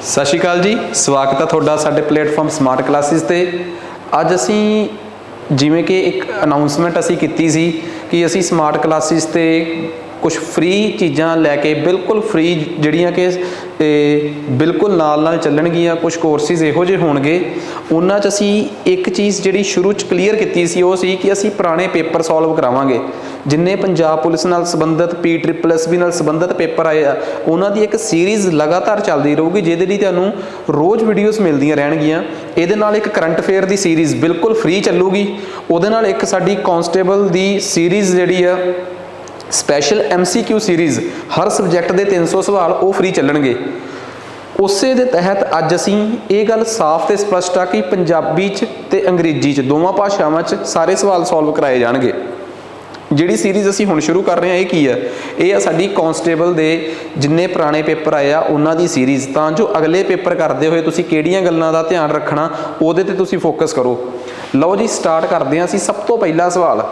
सत श्री अकाल जी, स्वागत है तुहाडा साडे प्लेटफॉर्म स्मार्ट क्लासिस ते। अज असी जिवें कि एक अनाउंसमेंट असी कीती सी कि असी स्मार्ट क्लासिस ते कुछ फ्री चीज़ां लैके बिल्कुल फ्री जिहड़ियां कि बिल्कुल नाल नाल चलणगियां, कुछ कोर्सिस इहो जिहे होणगे। उन्हां च असी एक चीज़ जिहड़ी शुरू च क्लीयर कीती सी वो सी कि असी पुराने पेपर सॉल्व करावांगे। जिन्ने पंजाब पुलिस नाल संबंधित PSSB नाल संबंधित पेपर आए आ उन्हां दी एक सीरीज़ लगातार चलदी रहूगी, जिहदे लई तुहानूं रोज़ वीडियोज़ मिलदियां रहणगियां। इहदे नाल एक करंट अफेयर दी सीरीज़ बिल्कुल फ्री चलूगी। उहदे नाल एक साडी कांस्टेबल दी सीरीज़ जिहड़ी आ स्पैशल MCQ सीरीज़, हर सबजैक्ट के 300 सवाल वो फ्री चलणगे। उसे दे तहत अज असी ये गल साफ ते स्पष्ट आ कि पंजाबी च ते अंग्रेजी च दोवां भाषावां च सारे सवाल सॉल्व कराए जाणगे। जिहड़ी सीरीज़ असी हुण शुरू कर रहे हैं ये की है, ये साडी कांस्टेबल दे जिन्ने पुराने पेपर आए आ उन्हां दी सीरीज़, तां जो अगले पेपर करदे होए तुसीं किहड़ियां गल्लां दा ध्यान रखना उहदे ते तुसीं फोकस करो। लो जी स्टार्ट करते हैं। असी सब तो पहला सवाल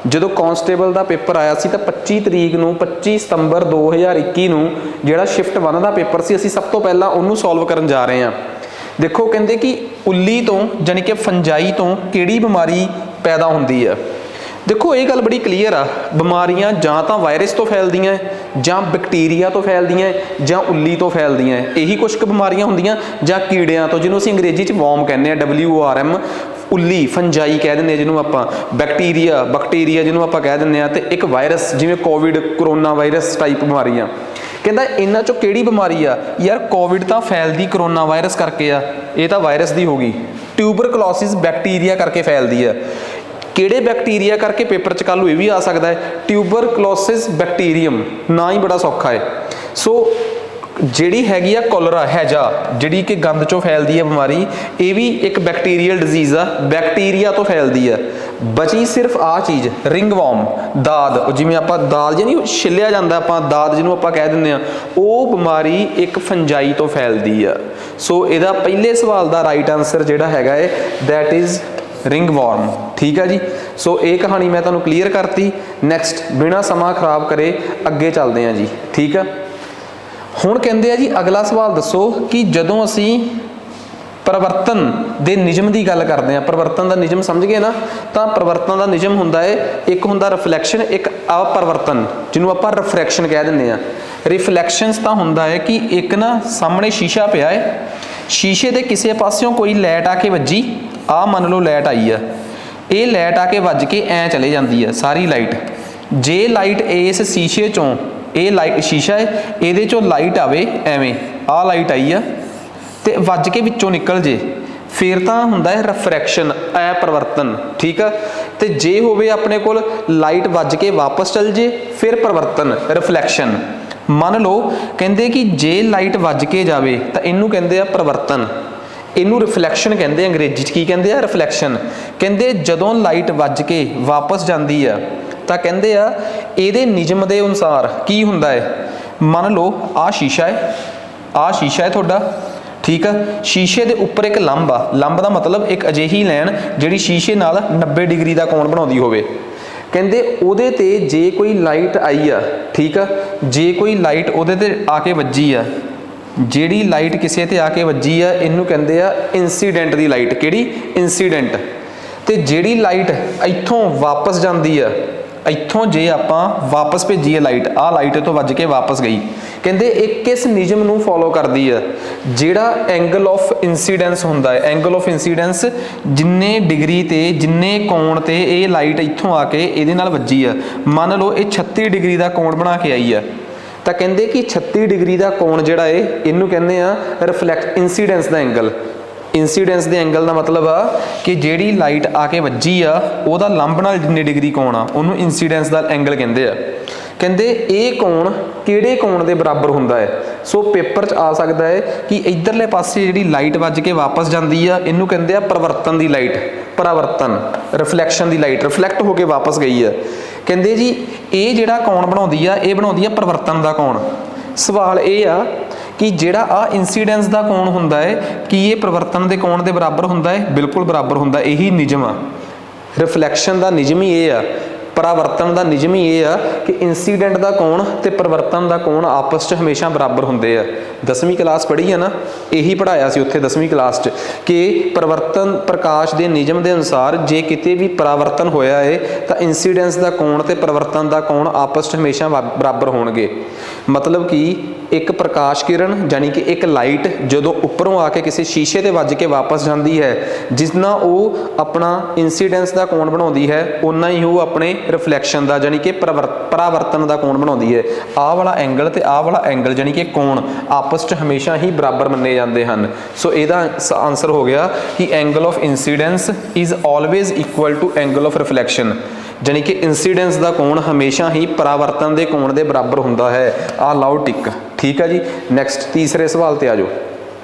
जो कांस्टेबल का पेपर आया सी, 25 सितंबर 2021 नूं जिहड़ा शिफ्ट 1 का पेपर सी, असी सब तो पहला उन्होंने सॉल्व करन जा रहे हैं। देखो कहते कि उल्ली तो जानी कि फंजाई तो किहड़ी बीमारी पैदा होंदी है। देखो ये गल बड़ी क्लीयर आ, बीमारियां जां तां वायरस तो फैलदियां जां बैक्टीरिया तो फैलदियां जां उल्ली तो फैलदियां, यही कुछ बीमारियां होंदियां, जां कीड़ियां तो, जिन्होंं असीं अंग्रेजी च वॉर्म कहने आ, WORM, उल्ली फंजाई कह दें जिन्होंने आप, बैक्टीरिया जिन्होंने आप कह दें, तो एक वायरस जिवें कोविड कोरोना वायरस टाइप बीमारियां। कहता इन्हां चों किहड़ी बीमारी आ यार, कोविड तो फैलदी कोरोना वायरस करके आ, ये तो वायरस दी होगी। ट्यूबरकुलोसिस बैक्टीरिया करके फैलदी है। किहड़े बैक्टीरिया करके पेपर च कल ये भी आ सकता है, ट्यूबरकुलोसिस बैक्टीरियम, ना ही बड़ा सौखा है। सो जिहड़ी हैगी आ कोलरा हैजा, जिहड़ी कि गंद चों फैलदी है बीमारी, ये भी एक बैक्टीरियल डिजीज़ आ, बैक्टीरिया तो फैलदी है। बची सिर्फ आ चीज़ रिंगवॉर्म, दाद, जिवें आपां दाल जी नहीं छिलिया जांदा, आपां दाद जिन्हों आपां कह दिंदे आ, वो बीमारी एक फंजाई तो फैलदी है। सो इहदा पहले सवाल का राइट आंसर जिहड़ा हैगा है दैट इज़ रिंगवॉर्म। ठीक है जी। सो ये कहानी मैं तुहानूं क्लीयर करती। नैक्सट बिना समा खराब करे अगे चलते हैं जी। ठीक है, हुण कहंदे आ जी अगला सवाल दसो कि जदों असी परिवर्तन दे नियम की गल करते हैं, परिवर्तन का नियम समझ गए ना, तो परिवर्तन का नियम हुंदा है, एक हुंदा रिफ्लैक्शन, एक अपरिवर्तन, जिन्हों आपां रिफ्रैक्शन कह दिंदे आ। रिफ्लैक्शनस तो हुंदा है कि एक ना सामने शीशा पिया है, शीशे के किसी पासों कोई लाइट आके वजी, आ मान लो लाइट आई है, ये लाइट आके वज के ऐ चले जाती है सारी लाइट। जे लाइट इस शीशे चों, ये लाइट शीशा है, ये चों लाइट आवे एवें, आ लाइट आई है तो वज के विचों निकल जे, फिर तो हुंदा है रिफ्रैक्शन, अपरिवर्तन। ठीक है, तो जे होवे अपने कोल लाइट वज के वापस चल जे, फिर परिवर्तन रिफ्लैक्शन। मान लो कहते कि जे लाइट वज के जाए तो इनू कहते हैं परिवर्तन, इनू रिफ्लैक्शन कहते अंग्रेजी की कहते हैं रिफ्लैक्शन। कहते जदों लाइट वज के वापस जाती है तो कहते आ ये नियम के अनुसार की हुंदा है। मान लो आ शीशा है, आ शीशा है तुहाडा, ठीक है, शीशे के उपर एक लंब आ, लंब का मतलब एक अजिही लैन जिहड़ी शीशे नाल 90 डिग्री का कोण बनाउंदी होवे। कहते उहदे ते जे कोई लाइट आई आ, ठीक है, जे कोई लाइट उहदे ते आके वजी आ, जिहड़ी लाइट किसी ते आके वजी आ, इनू कहते आ इंसीडेंट की लाइट। किहड़ी इंसीडेंट। तो जिहड़ी लाइट इत्थों वापस जाती है, इत्थों जे आपां वापस भेजीए लाइट, आ लाइट तो वज के वापस गई, कहते एक किस नियम नूं फॉलो करती है, जिहड़ा एंगल ऑफ इंसीडेंस हुंदा है। एंगल ऑफ इंसीडेंस जिन्ने डिग्री ते जिन्ने कोण ते ये लाइट इत्थों आके इहदे नाल वजी है, मान लो ये 36 डिग्री का कोण बना के आई है, तो कहते कि 36 डिग्री का कोण जिहड़ा है इनू कहते आ रिफ्लैक्ट इंसीडेंस का एंगल। इंसीडेंस के एंगल का मतलब आ कि जिहड़ी लाइट आके वजी आ उहदा लंब नाल जिन्ने डिग्री कोण आ उहनूं इंसीडेंस का एंगल कहते आ। कहते ये कोण किहड़े कोण के बराबर हुंदा है। सो पेपर च आ सकता है कि इधरले पासे जिहड़ी लाइट वज के वापस जाती है इनू कहते आ परिवर्तन की लाइट, परावर्तन, रिफ्लैक्शन की लाइट रिफ्लैक्ट होकर वापस गई है। कहते जी ये जिहड़ा कोण बनाउंदी आ, ये बनाउंदी आ परिवर्तन का कोण। सवाल ये आ कि जिहड़ा आ इंसीडेंस का कोण हुंदा है कि ये परिवर्तन के कोण के बराबर हुंदा है, बिल्कुल बराबर हुंदा, यही नियम आ। रिफ्लैक्शन का नियम ही ये आ ਪਰਾਵਰਤਨ ਦਾ ਨਿਯਮ ਹੀ ਇਹ ਆ ਕਿ ਇੰਸੀਡੈਂਟ ਦਾ ਕੋਣ ਤੇ ਪਰਿਵਰਤਨ ਦਾ ਕੋਣ ਆਪਸ 'ਚ ਹਮੇਸ਼ਾ ਬਰਾਬਰ ਹੁੰਦੇ ਆ। 10ਵੀਂ ਕਲਾਸ ਪੜ੍ਹੀ ਆ ਨਾ, ਇਹੀ ਪੜ੍ਹਾਇਆ ਸੀ ਉੱਥੇ 10ਵੀਂ ਕਲਾਸ 'ਚ ਕਿ ਪਰਿਵਰਤਨ ਪ੍ਰਕਾਸ਼ ਦੇ ਨਿਯਮ ਦੇ ਅਨੁਸਾਰ ਜੇ ਕਿਤੇ ਵੀ ਪਰਾਵਰਤਨ ਹੋਇਆ ਹੈ ਤਾਂ ਇੰਸੀਡੈਂਸ ਦਾ ਕੋਣ ਤੇ ਪਰਿਵਰਤਨ ਦਾ ਕੋਣ ਆਪਸ 'ਚ ਹਮੇਸ਼ਾ ਬਰਾਬਰ ਹੋਣਗੇ। ਮਤਲਬ ਕਿ ਇੱਕ ਪ੍ਰਕਾਸ਼ ਕਿਰਨ ਜਾਨੀ ਕਿ ਇੱਕ ਲਾਈਟ ਜਦੋਂ ਉੱਪਰੋਂ ਆ ਕੇ ਕਿਸੇ ਸ਼ੀਸ਼ੇ ਤੇ ਵੱਜ ਕੇ ਵਾਪਸ ਜਾਂਦੀ ਹੈ, ਜਿੰਨਾ ਉਹ ਆਪਣਾ ਇੰਸੀਡੈਂਸ ਦਾ ਕੋਣ ਬਣਾਉਂਦੀ ਹੈ ਉਨਾ ਹੀ ਉਹ ਆਪਣੇ ਰਿਫਲੈਕਸ਼ਨ ਦਾ ਜਾਨੀ ਕਿ ਪਰਾਵਰਤਨ ਦਾ ਕੋਣ ਬਣਾਉਂਦੀ ਹੈ। ਆਹ ਵਾਲਾ ਐਂਗਲ ਤੇ ਆਹ ਵਾਲਾ ਐਂਗਲ ਜਾਨੀ ਕਿ ਕੋਣ ਆਪਸ 'ਚ ਹਮੇਸ਼ਾ ਹੀ ਬਰਾਬਰ ਮੰਨੇ ਜਾਂਦੇ ਹਨ। ਸੋ ਇਹਦਾ ਆਨਸਰ ਹੋ ਗਿਆ ਕਿ angle of incidence is always equal to angle of reflection, ਜਾਨੀ ਕਿ ਇੰਸੀਡੈਂਸ ਦਾ ਕੋਣ ਹਮੇਸ਼ਾ ਹੀ ਪਰਾਵਰਤਨ ਦੇ ਕੋਣ ਦੇ ਬਰਾਬਰ ਹੁੰਦਾ ਹੈ। ਆਹ ਲਾਓ ਟਿਕ, ਠੀਕ ਹੈ ਜੀ। ਨੈਕਸਟ ਤੀਸਰੇ ਸਵਾਲ ਤੇ ਆ ਜਾਓ।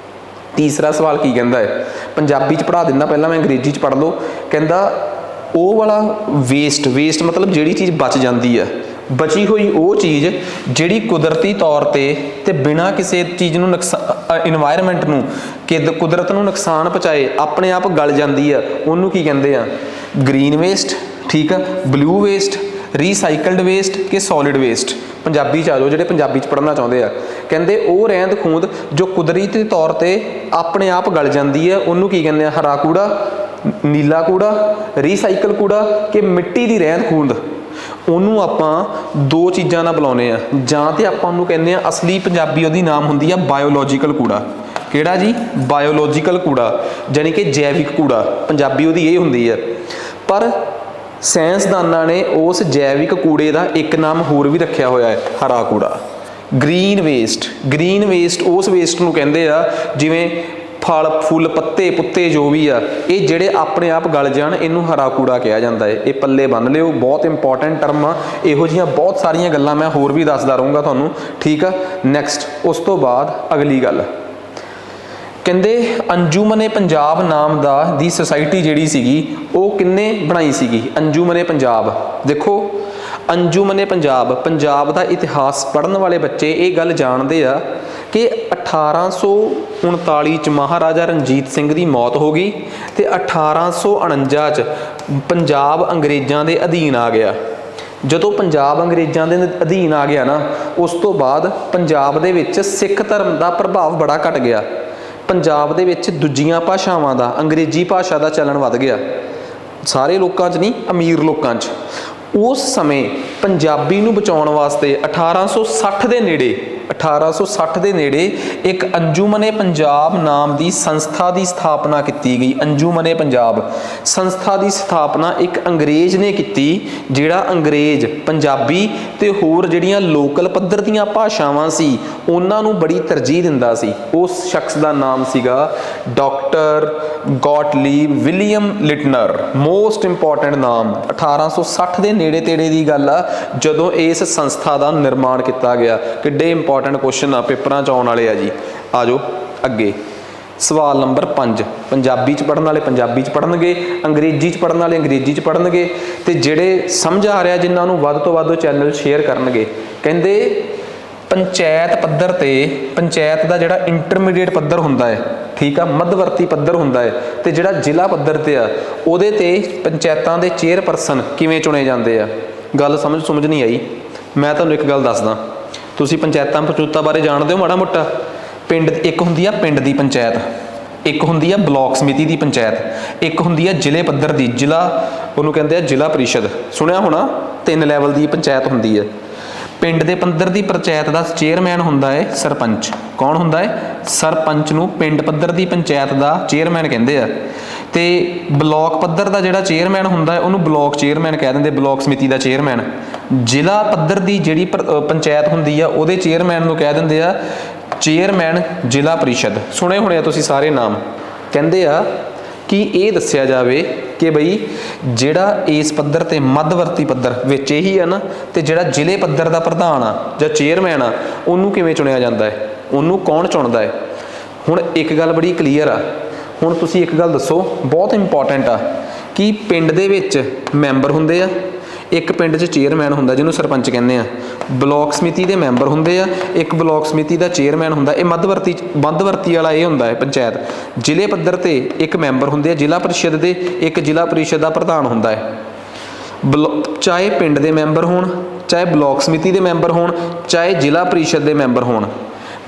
ਤੀਸਰਾ ਸਵਾਲ ਕੀ ਕਹਿੰਦਾ ਹੈ, ਪੰਜਾਬੀ 'ਚ ਪੜ੍ਹਾ ਦਿੰਦਾ, ਪਹਿਲਾਂ ਮੈਂ ਅੰਗਰੇਜ਼ੀ 'ਚ ਪੜ੍ਹ ਲਓ। ਕਹਿੰਦਾ ਉਹ ਵਾਲਾ ਵੇਸਟ ਮਤਲਬ ਜਿਹੜੀ ਚੀਜ਼ ਬਚ ਜਾਂਦੀ ਹੈ, ਬਚੀ ਹੋਈ ਉਹ ਚੀਜ਼ ਜਿਹੜੀ ਕੁਦਰਤੀ ਤੌਰ ਤੇ ਬਿਨਾਂ ਕਿਸੇ ਚੀਜ਼ ਨੂੰ ਇਨਵਾਇਰਮੈਂਟ ਨੂੰ ਕੁਦਰਤ ਨੂੰ ਨੁਕਸਾਨ ਪਹੁੰਚਾਏ ਆਪਣੇ ਆਪ ਗਲ ਜਾਂਦੀ ਆ, ਉਹਨੂੰ ਕੀ ਕਹਿੰਦੇ ਆ? ਗ੍ਰੀਨ ਵੇਸਟ, ਠੀਕ ਆ, ਬਲੂ ਵੇਸਟ, ਰੀਸਾਈਕਲਡ ਵੇਸਟ ਕਿ ਸੋਲਿਡ ਵੇਸਟ। ਪੰਜਾਬੀ 'ਚ ਆ ਜਾਓ ਜਿਹੜੇ ਪੰਜਾਬੀ 'ਚ ਪੜ੍ਹਨਾ ਚਾਹੁੰਦੇ ਆ। ਕਹਿੰਦੇ ਉਹ ਰਹਿੰਦ ਖੂੰਦ ਜੋ ਕੁਦਰਤੀ ਤੌਰ ਤੇ ਆਪਣੇ ਆਪ ਗਲ ਜਾਂਦੀ ਹੈ ਉਹਨੂੰ ਕੀ ਕਹਿੰਦੇ ਆ? ਹਰਾ ਕੂੜਾ, ਨੀਲਾ ਕੂੜਾ, ਰੀਸਾਈਕਲ ਕੂੜਾ ਕਿ ਮਿੱਟੀ ਦੀ ਰਹਿੰਦ ਖੂੰਦ। ਉਹਨੂੰ ਆਪਾਂ ਦੋ ਚੀਜ਼ਾਂ ਨਾਲ ਬੁਲਾਉਂਦੇ ਆ, ਜਾਂ ਤੇ ਆਪਾਂ ਉਹਨੂੰ ਕਹਿੰਦੇ ਆ ਅਸਲੀ ਪੰਜਾਬੀ ਉਹਦੀ ਨਾਮ ਹੁੰਦੀ ਆ ਬਾਇਓਲੋਜੀਕਲ ਕੂੜਾ। ਕਿਹੜਾ ਜੀ? ਬਾਇਓਲੋਜੀਕਲ ਕੂੜਾ, ਜਾਨੀ ਕਿ ਜੈਵਿਕ ਕੂੜਾ, ਪੰਜਾਬੀ ਉਹਦੀ ਇਹ ਹੁੰਦੀ ਹੈ। ਪਰ ਸਾਇੰਸਦਾਨਾਂ ਨੇ ਉਸ ਜੈਵਿਕ ਕੂੜੇ ਦਾ ਇੱਕ ਨਾਮ ਹੋਰ ਵੀ ਰੱਖਿਆ ਹੋਇਆ ਹੈ, ਹਰਾ ਕੂੜਾ। ਗ੍ਰੀਨ ਵੇਸਟ ਉਸ ਵੇਸਟ ਨੂੰ ਕਹਿੰਦੇ ਆ ਜਿਵੇਂ ਫਲ ਫੁੱਲ ਪੱਤੇ ਪੁੱਤੇ ਜੋ ਵੀ ਆ, ਇਹ ਜਿਹੜੇ ਆਪਣੇ ਆਪ ਗਲ ਜਾਣ ਇਹਨੂੰ ਹਰਾ ਕੂੜਾ ਕਿਹਾ ਜਾਂਦਾ ਹੈ। ਇਹ ਪੱਲੇ ਬੰਨ ਲਿਓ, ਬਹੁਤ ਇੰਪੋਰਟੈਂਟ ਟਰਮ ਆ। ਇਹੋ ਜਿਹੀਆਂ ਬਹੁਤ ਸਾਰੀਆਂ ਗੱਲਾਂ ਮੈਂ ਹੋਰ ਵੀ ਦੱਸਦਾ ਰਹੂੰਗਾ ਤੁਹਾਨੂੰ, ਠੀਕ ਆ। ਨੈਕਸਟ ਉਸ ਤੋਂ ਬਾਅਦ ਅਗਲੀ ਗੱਲ ਕਹਿੰਦੇ ਅੰਜੁਮਨੇ ਪੰਜਾਬ ਨਾਮ ਦੀ ਸੁਸਾਇਟੀ ਜਿਹੜੀ ਸੀਗੀ ਉਹ ਕਿੰਨੇ ਬਣਾਈ ਸੀਗੀ? ਅੰਜੁਮਨੇ ਪੰਜਾਬ। ਦੇਖੋ ਅੰਜੁਮਨੇ ਪੰਜਾਬ ਦਾ ਇਤਿਹਾਸ ਪੜ੍ਹਨ ਵਾਲੇ ਬੱਚੇ ਇਹ ਗੱਲ ਜਾਣਦੇ ਆ ਕਿ 1839 'ਚ ਮਹਾਰਾਜਾ ਰਣਜੀਤ ਸਿੰਘ ਦੀ ਮੌਤ ਹੋ ਗਈ ਤੇ 1849 'ਚ ਪੰਜਾਬ ਅੰਗਰੇਜ਼ਾਂ ਦੇ ਅਧੀਨ ਆ ਗਿਆ। ਜਦੋਂ ਪੰਜਾਬ ਅੰਗਰੇਜ਼ਾਂ ਦੇ ਅਧੀਨ ਆ ਗਿਆ ਨਾ, ਉਸ ਤੋਂ ਬਾਅਦ ਪੰਜਾਬ ਦੇ ਵਿੱਚ ਸਿੱਖ ਧਰਮ ਦਾ ਪ੍ਰਭਾਵ ਬੜਾ ਘਟ ਗਿਆ। ਪੰਜਾਬ ਦੇ ਵਿੱਚ ਦੂਜੀਆਂ ਭਾਸ਼ਾਵਾਂ ਦਾ, ਅੰਗਰੇਜ਼ੀ ਭਾਸ਼ਾ ਦਾ ਚੱਲਣ ਵੱਧ ਗਿਆ। ਸਾਰੇ ਲੋਕਾਂ 'ਚ ਨਹੀਂ, ਅਮੀਰ ਲੋਕਾਂ 'ਚ। ਉਸ ਸਮੇਂ ਪੰਜਾਬੀ ਨੂੰ ਬਚਾਉਣ ਵਾਸਤੇ 1860 ਦੇ ਨੇੜੇ ਇੱਕ ਅੰਜੁਮਨੇ ਪੰਜਾਬ ਨਾਮ ਦੀ ਸੰਸਥਾ ਦੀ ਸਥਾਪਨਾ ਕੀਤੀ ਗਈ। ਅੰਜੁਮਨੇ ਪੰਜਾਬ ਸੰਸਥਾ ਦੀ ਸਥਾਪਨਾ ਇੱਕ ਅੰਗਰੇਜ਼ ਨੇ ਕੀਤੀ, ਜਿਹੜਾ ਅੰਗਰੇਜ਼ ਪੰਜਾਬੀ ਤੇ ਹੋਰ ਜਿਹੜੀਆਂ ਲੋਕਲ ਪੱਧਰ ਦੀਆਂ ਭਾਸ਼ਾਵਾਂ ਸੀ ਉਹਨਾਂ ਨੂੰ ਬੜੀ ਤਰਜੀਹ ਦਿੰਦਾ ਸੀ। ਉਸ ਸ਼ਖਸ ਦਾ ਨਾਮ ਸੀਗਾ ਡਾਕਟਰ ਗੌਟਲੀਬ ਵਿਲੀਅਮ ਲਿਟਨਰ। ਮੋਸਟ ਇੰਪੋਰਟੈਂਟ ਨਾਮ। 1860 ਦੇ ਨੇੜੇ ਤੇੜੇ ਦੀ ਗੱਲ ਆ ਜਦੋਂ ਇਸ ਸੰਸਥਾ ਦਾ ਨਿਰਮਾਣ ਕੀਤਾ ਗਿਆ। ਕਿੱਡੇ ਇੰਪੋਰਟੈਂਟ ਕੁਐਸਚਨ ਆ, ਪੇਪਰਾਂ 'ਚ ਆਉਣ ਵਾਲੇ ਆ ਜੀ। ਆ ਜਾਓ ਅੱਗੇ। ਸਵਾਲ ਨੰਬਰ 5 ਪੰਜਾਬੀ 'ਚ ਪੜ੍ਹਨ ਵਾਲੇ ਪੰਜਾਬੀ 'ਚ ਪੜ੍ਹਨਗੇ, ਅੰਗਰੇਜ਼ੀ 'ਚ ਪੜ੍ਹਨ ਵਾਲੇ ਅੰਗਰੇਜ਼ੀ 'ਚ ਪੜ੍ਹਨਗੇ, ਤੇ ਜਿਹੜੇ ਸਮਝ ਆ ਰਿਹਾ ਜਿਨ੍ਹਾਂ ਨੂੰ ਵੱਧ ਤੋਂ ਵੱਧ ਉਹ ਚੈਨਲ ਸ਼ੇਅਰ ਕਰਨਗੇ। ਕਹਿੰਦੇ ਪੰਚਾਇਤ ਪੱਧਰ ਤੇ, ਪੰਚਾਇਤ ਦਾ ਜਿਹੜਾ ਇੰਟਰਮੀਡੀਏਟ ਪੱਧਰ ਹੁੰਦਾ ਹੈ, ਠੀਕ ਆ, ਮੱਧਵਰਤੀ ਪੱਧਰ ਹੁੰਦਾ ਹੈ, ਤੇ ਜਿਹੜਾ ਜ਼ਿਲ੍ਹਾ ਪੱਧਰ ਤੇ ਆ ਉਹਦੇ ਤੇ ਪੰਚਾਇਤਾਂ ਦੇ ਚੇਅਰਪਰਸਨ ਕਿਵੇਂ ਚੁਣੇ ਜਾਂਦੇ ਆ। ਗੱਲ ਸਮਝ ਨਹੀਂ ਆਈ? ਮੈਂ ਤੁਹਾਨੂੰ ਇੱਕ ਗੱਲ ਦੱਸਦਾ। ਤੁਸੀਂ ਪੰਚਾਇਤਾਂ ਬਾਰੇ ਜਾਣਦੇ ਹੋ ਮਾੜਾ ਮੋਟਾ? ਪਿੰਡ ਇੱਕ ਹੁੰਦੀ ਆ ਪਿੰਡ ਦੀ ਪੰਚਾਇਤ, ਇੱਕ ਹੁੰਦੀ ਆ ਬਲਾਕ ਸਮਿਤੀ ਦੀ ਪੰਚਾਇਤ, ਇੱਕ ਹੁੰਦੀ ਆ ਜ਼ਿਲ੍ਹੇ ਪੱਧਰ ਦੀ, ਜ਼ਿਲ੍ਹਾ ਉਹਨੂੰ ਕਹਿੰਦੇ ਆ ਜ਼ਿਲ੍ਹਾ ਪ੍ਰੀਸ਼ਦ। ਸੁਣਿਆ ਹੋਣਾ, 3 ਲੈਵਲ ਦੀ ਪੰਚਾਇਤ ਹੁੰਦੀ ਹੈ। ਪਿੰਡ ਦੇ ਪੱਧਰ ਦੀ ਪੰਚਾਇਤ ਦਾ ਚੇਅਰਮੈਨ ਹੁੰਦਾ ਹੈ ਸਰਪੰਚ। ਕੌਣ ਹੁੰਦਾ ਹੈ? ਸਰਪੰਚ ਨੂੰ ਪਿੰਡ ਪੱਧਰ ਦੀ ਪੰਚਾਇਤ ਦਾ ਚੇਅਰਮੈਨ ਕਹਿੰਦੇ ਆ। ਤੇ ਬਲਾਕ ਪੱਧਰ ਦਾ ਜਿਹੜਾ ਚੇਅਰਮੈਨ ਹੁੰਦਾ ਹੈ ਉਹਨੂੰ ਬਲਾਕ ਚੇਅਰਮੈਨ ਕਹਿ ਦਿੰਦੇ, ਬਲਾਕ ਸਮਿਤੀ ਦਾ ਚੇਅਰਮੈਨ। ਜ਼ਿਲ੍ਹਾ ਪੱਧਰ ਦੀ ਜਿਹੜੀ ਪੰਚਾਇਤ ਹੁੰਦੀ ਆ ਉਹਦੇ ਚੇਅਰਮੈਨ ਨੂੰ ਕਹਿ ਦਿੰਦੇ ਆ ਚੇਅਰਮੈਨ ਜ਼ਿਲ੍ਹਾ ਪ੍ਰੀਸ਼ਦ। ਸੁਣੇ ਹੋਣੇ ਆ ਤੁਸੀਂ ਸਾਰੇ ਨਾਮ। ਕਹਿੰਦੇ ਆ ਕਿ ਇਹ ਦੱਸਿਆ ਜਾਵੇ ਕਿ ਬਈ ਜਿਹੜਾ ਇਸ ਪੱਧਰ ਤੇ ਮੱਧਵਰਤੀ ਪੱਧਰ ਵਿੱਚ ਇਹੀ ਆ ਨਾ, ਤੇ ਜਿਹੜਾ ਜ਼ਿਲ੍ਹੇ ਪੱਧਰ ਦਾ ਪ੍ਰਧਾਨ ਆ ਜਾਂ ਚੇਅਰਮੈਨ ਆ ਉਹਨੂੰ ਕਿਵੇਂ ਚੁਣਿਆ ਜਾਂਦਾ ਹੈ, ਉਹਨੂੰ ਕੌਣ ਚੁਣਦਾ ਹੈ? ਹੁਣ ਇੱਕ ਗੱਲ ਬੜੀ ਕਲੀਅਰ ਆ। ਹੁਣ ਤੁਸੀਂ ਇੱਕ ਗੱਲ ਦੱਸੋ, ਬਹੁਤ ਇੰਪੋਰਟੈਂਟ ਆ, ਕਿ ਪਿੰਡ ਦੇ ਵਿੱਚ ਮੈਂਬਰ ਹੁੰਦੇ ਆ, ਇੱਕ ਪਿੰਡ 'ਚ ਚੇਅਰਮੈਨ ਹੁੰਦਾ ਜਿਹਨੂੰ ਸਰਪੰਚ ਕਹਿੰਦੇ ਆ, ਬਲਾਕ ਸਮਿਤੀ ਦੇ ਮੈਂਬਰ ਹੁੰਦੇ ਆ, ਇੱਕ ਬਲਾਕ ਸਮਿਤੀ ਦਾ ਚੇਅਰਮੈਨ ਹੁੰਦਾ। ਇਹ ਮੱਧਵਰਤੀ ਵਾਲਾ ਇਹ ਹੁੰਦਾ ਹੈ ਪੰਚਾਇਤ। ਜ਼ਿਲ੍ਹੇ ਪੱਧਰ ਤੇ ਇੱਕ ਮੈਂਬਰ ਹੁੰਦੇ ਆ ਜ਼ਿਲ੍ਹਾ ਪ੍ਰੀਸ਼ਦ ਦੇ, ਇੱਕ ਜ਼ਿਲ੍ਹਾ ਪ੍ਰੀਸ਼ਦ ਦਾ ਪ੍ਰਧਾਨ ਹੁੰਦਾ ਹੈ। ਚਾਹੇ ਪਿੰਡ ਦੇ ਮੈਂਬਰ ਹੋਣ, ਚਾਹੇ ਬਲਾਕ ਸਮਿਤੀ ਦੇ ਮੈਂਬਰ ਹੋਣ, ਚਾਹੇ ਜ਼ਿਲ੍ਹਾ ਪ੍ਰੀਸ਼ਦ ਦੇ ਮੈਂਬਰ ਹੋਣ,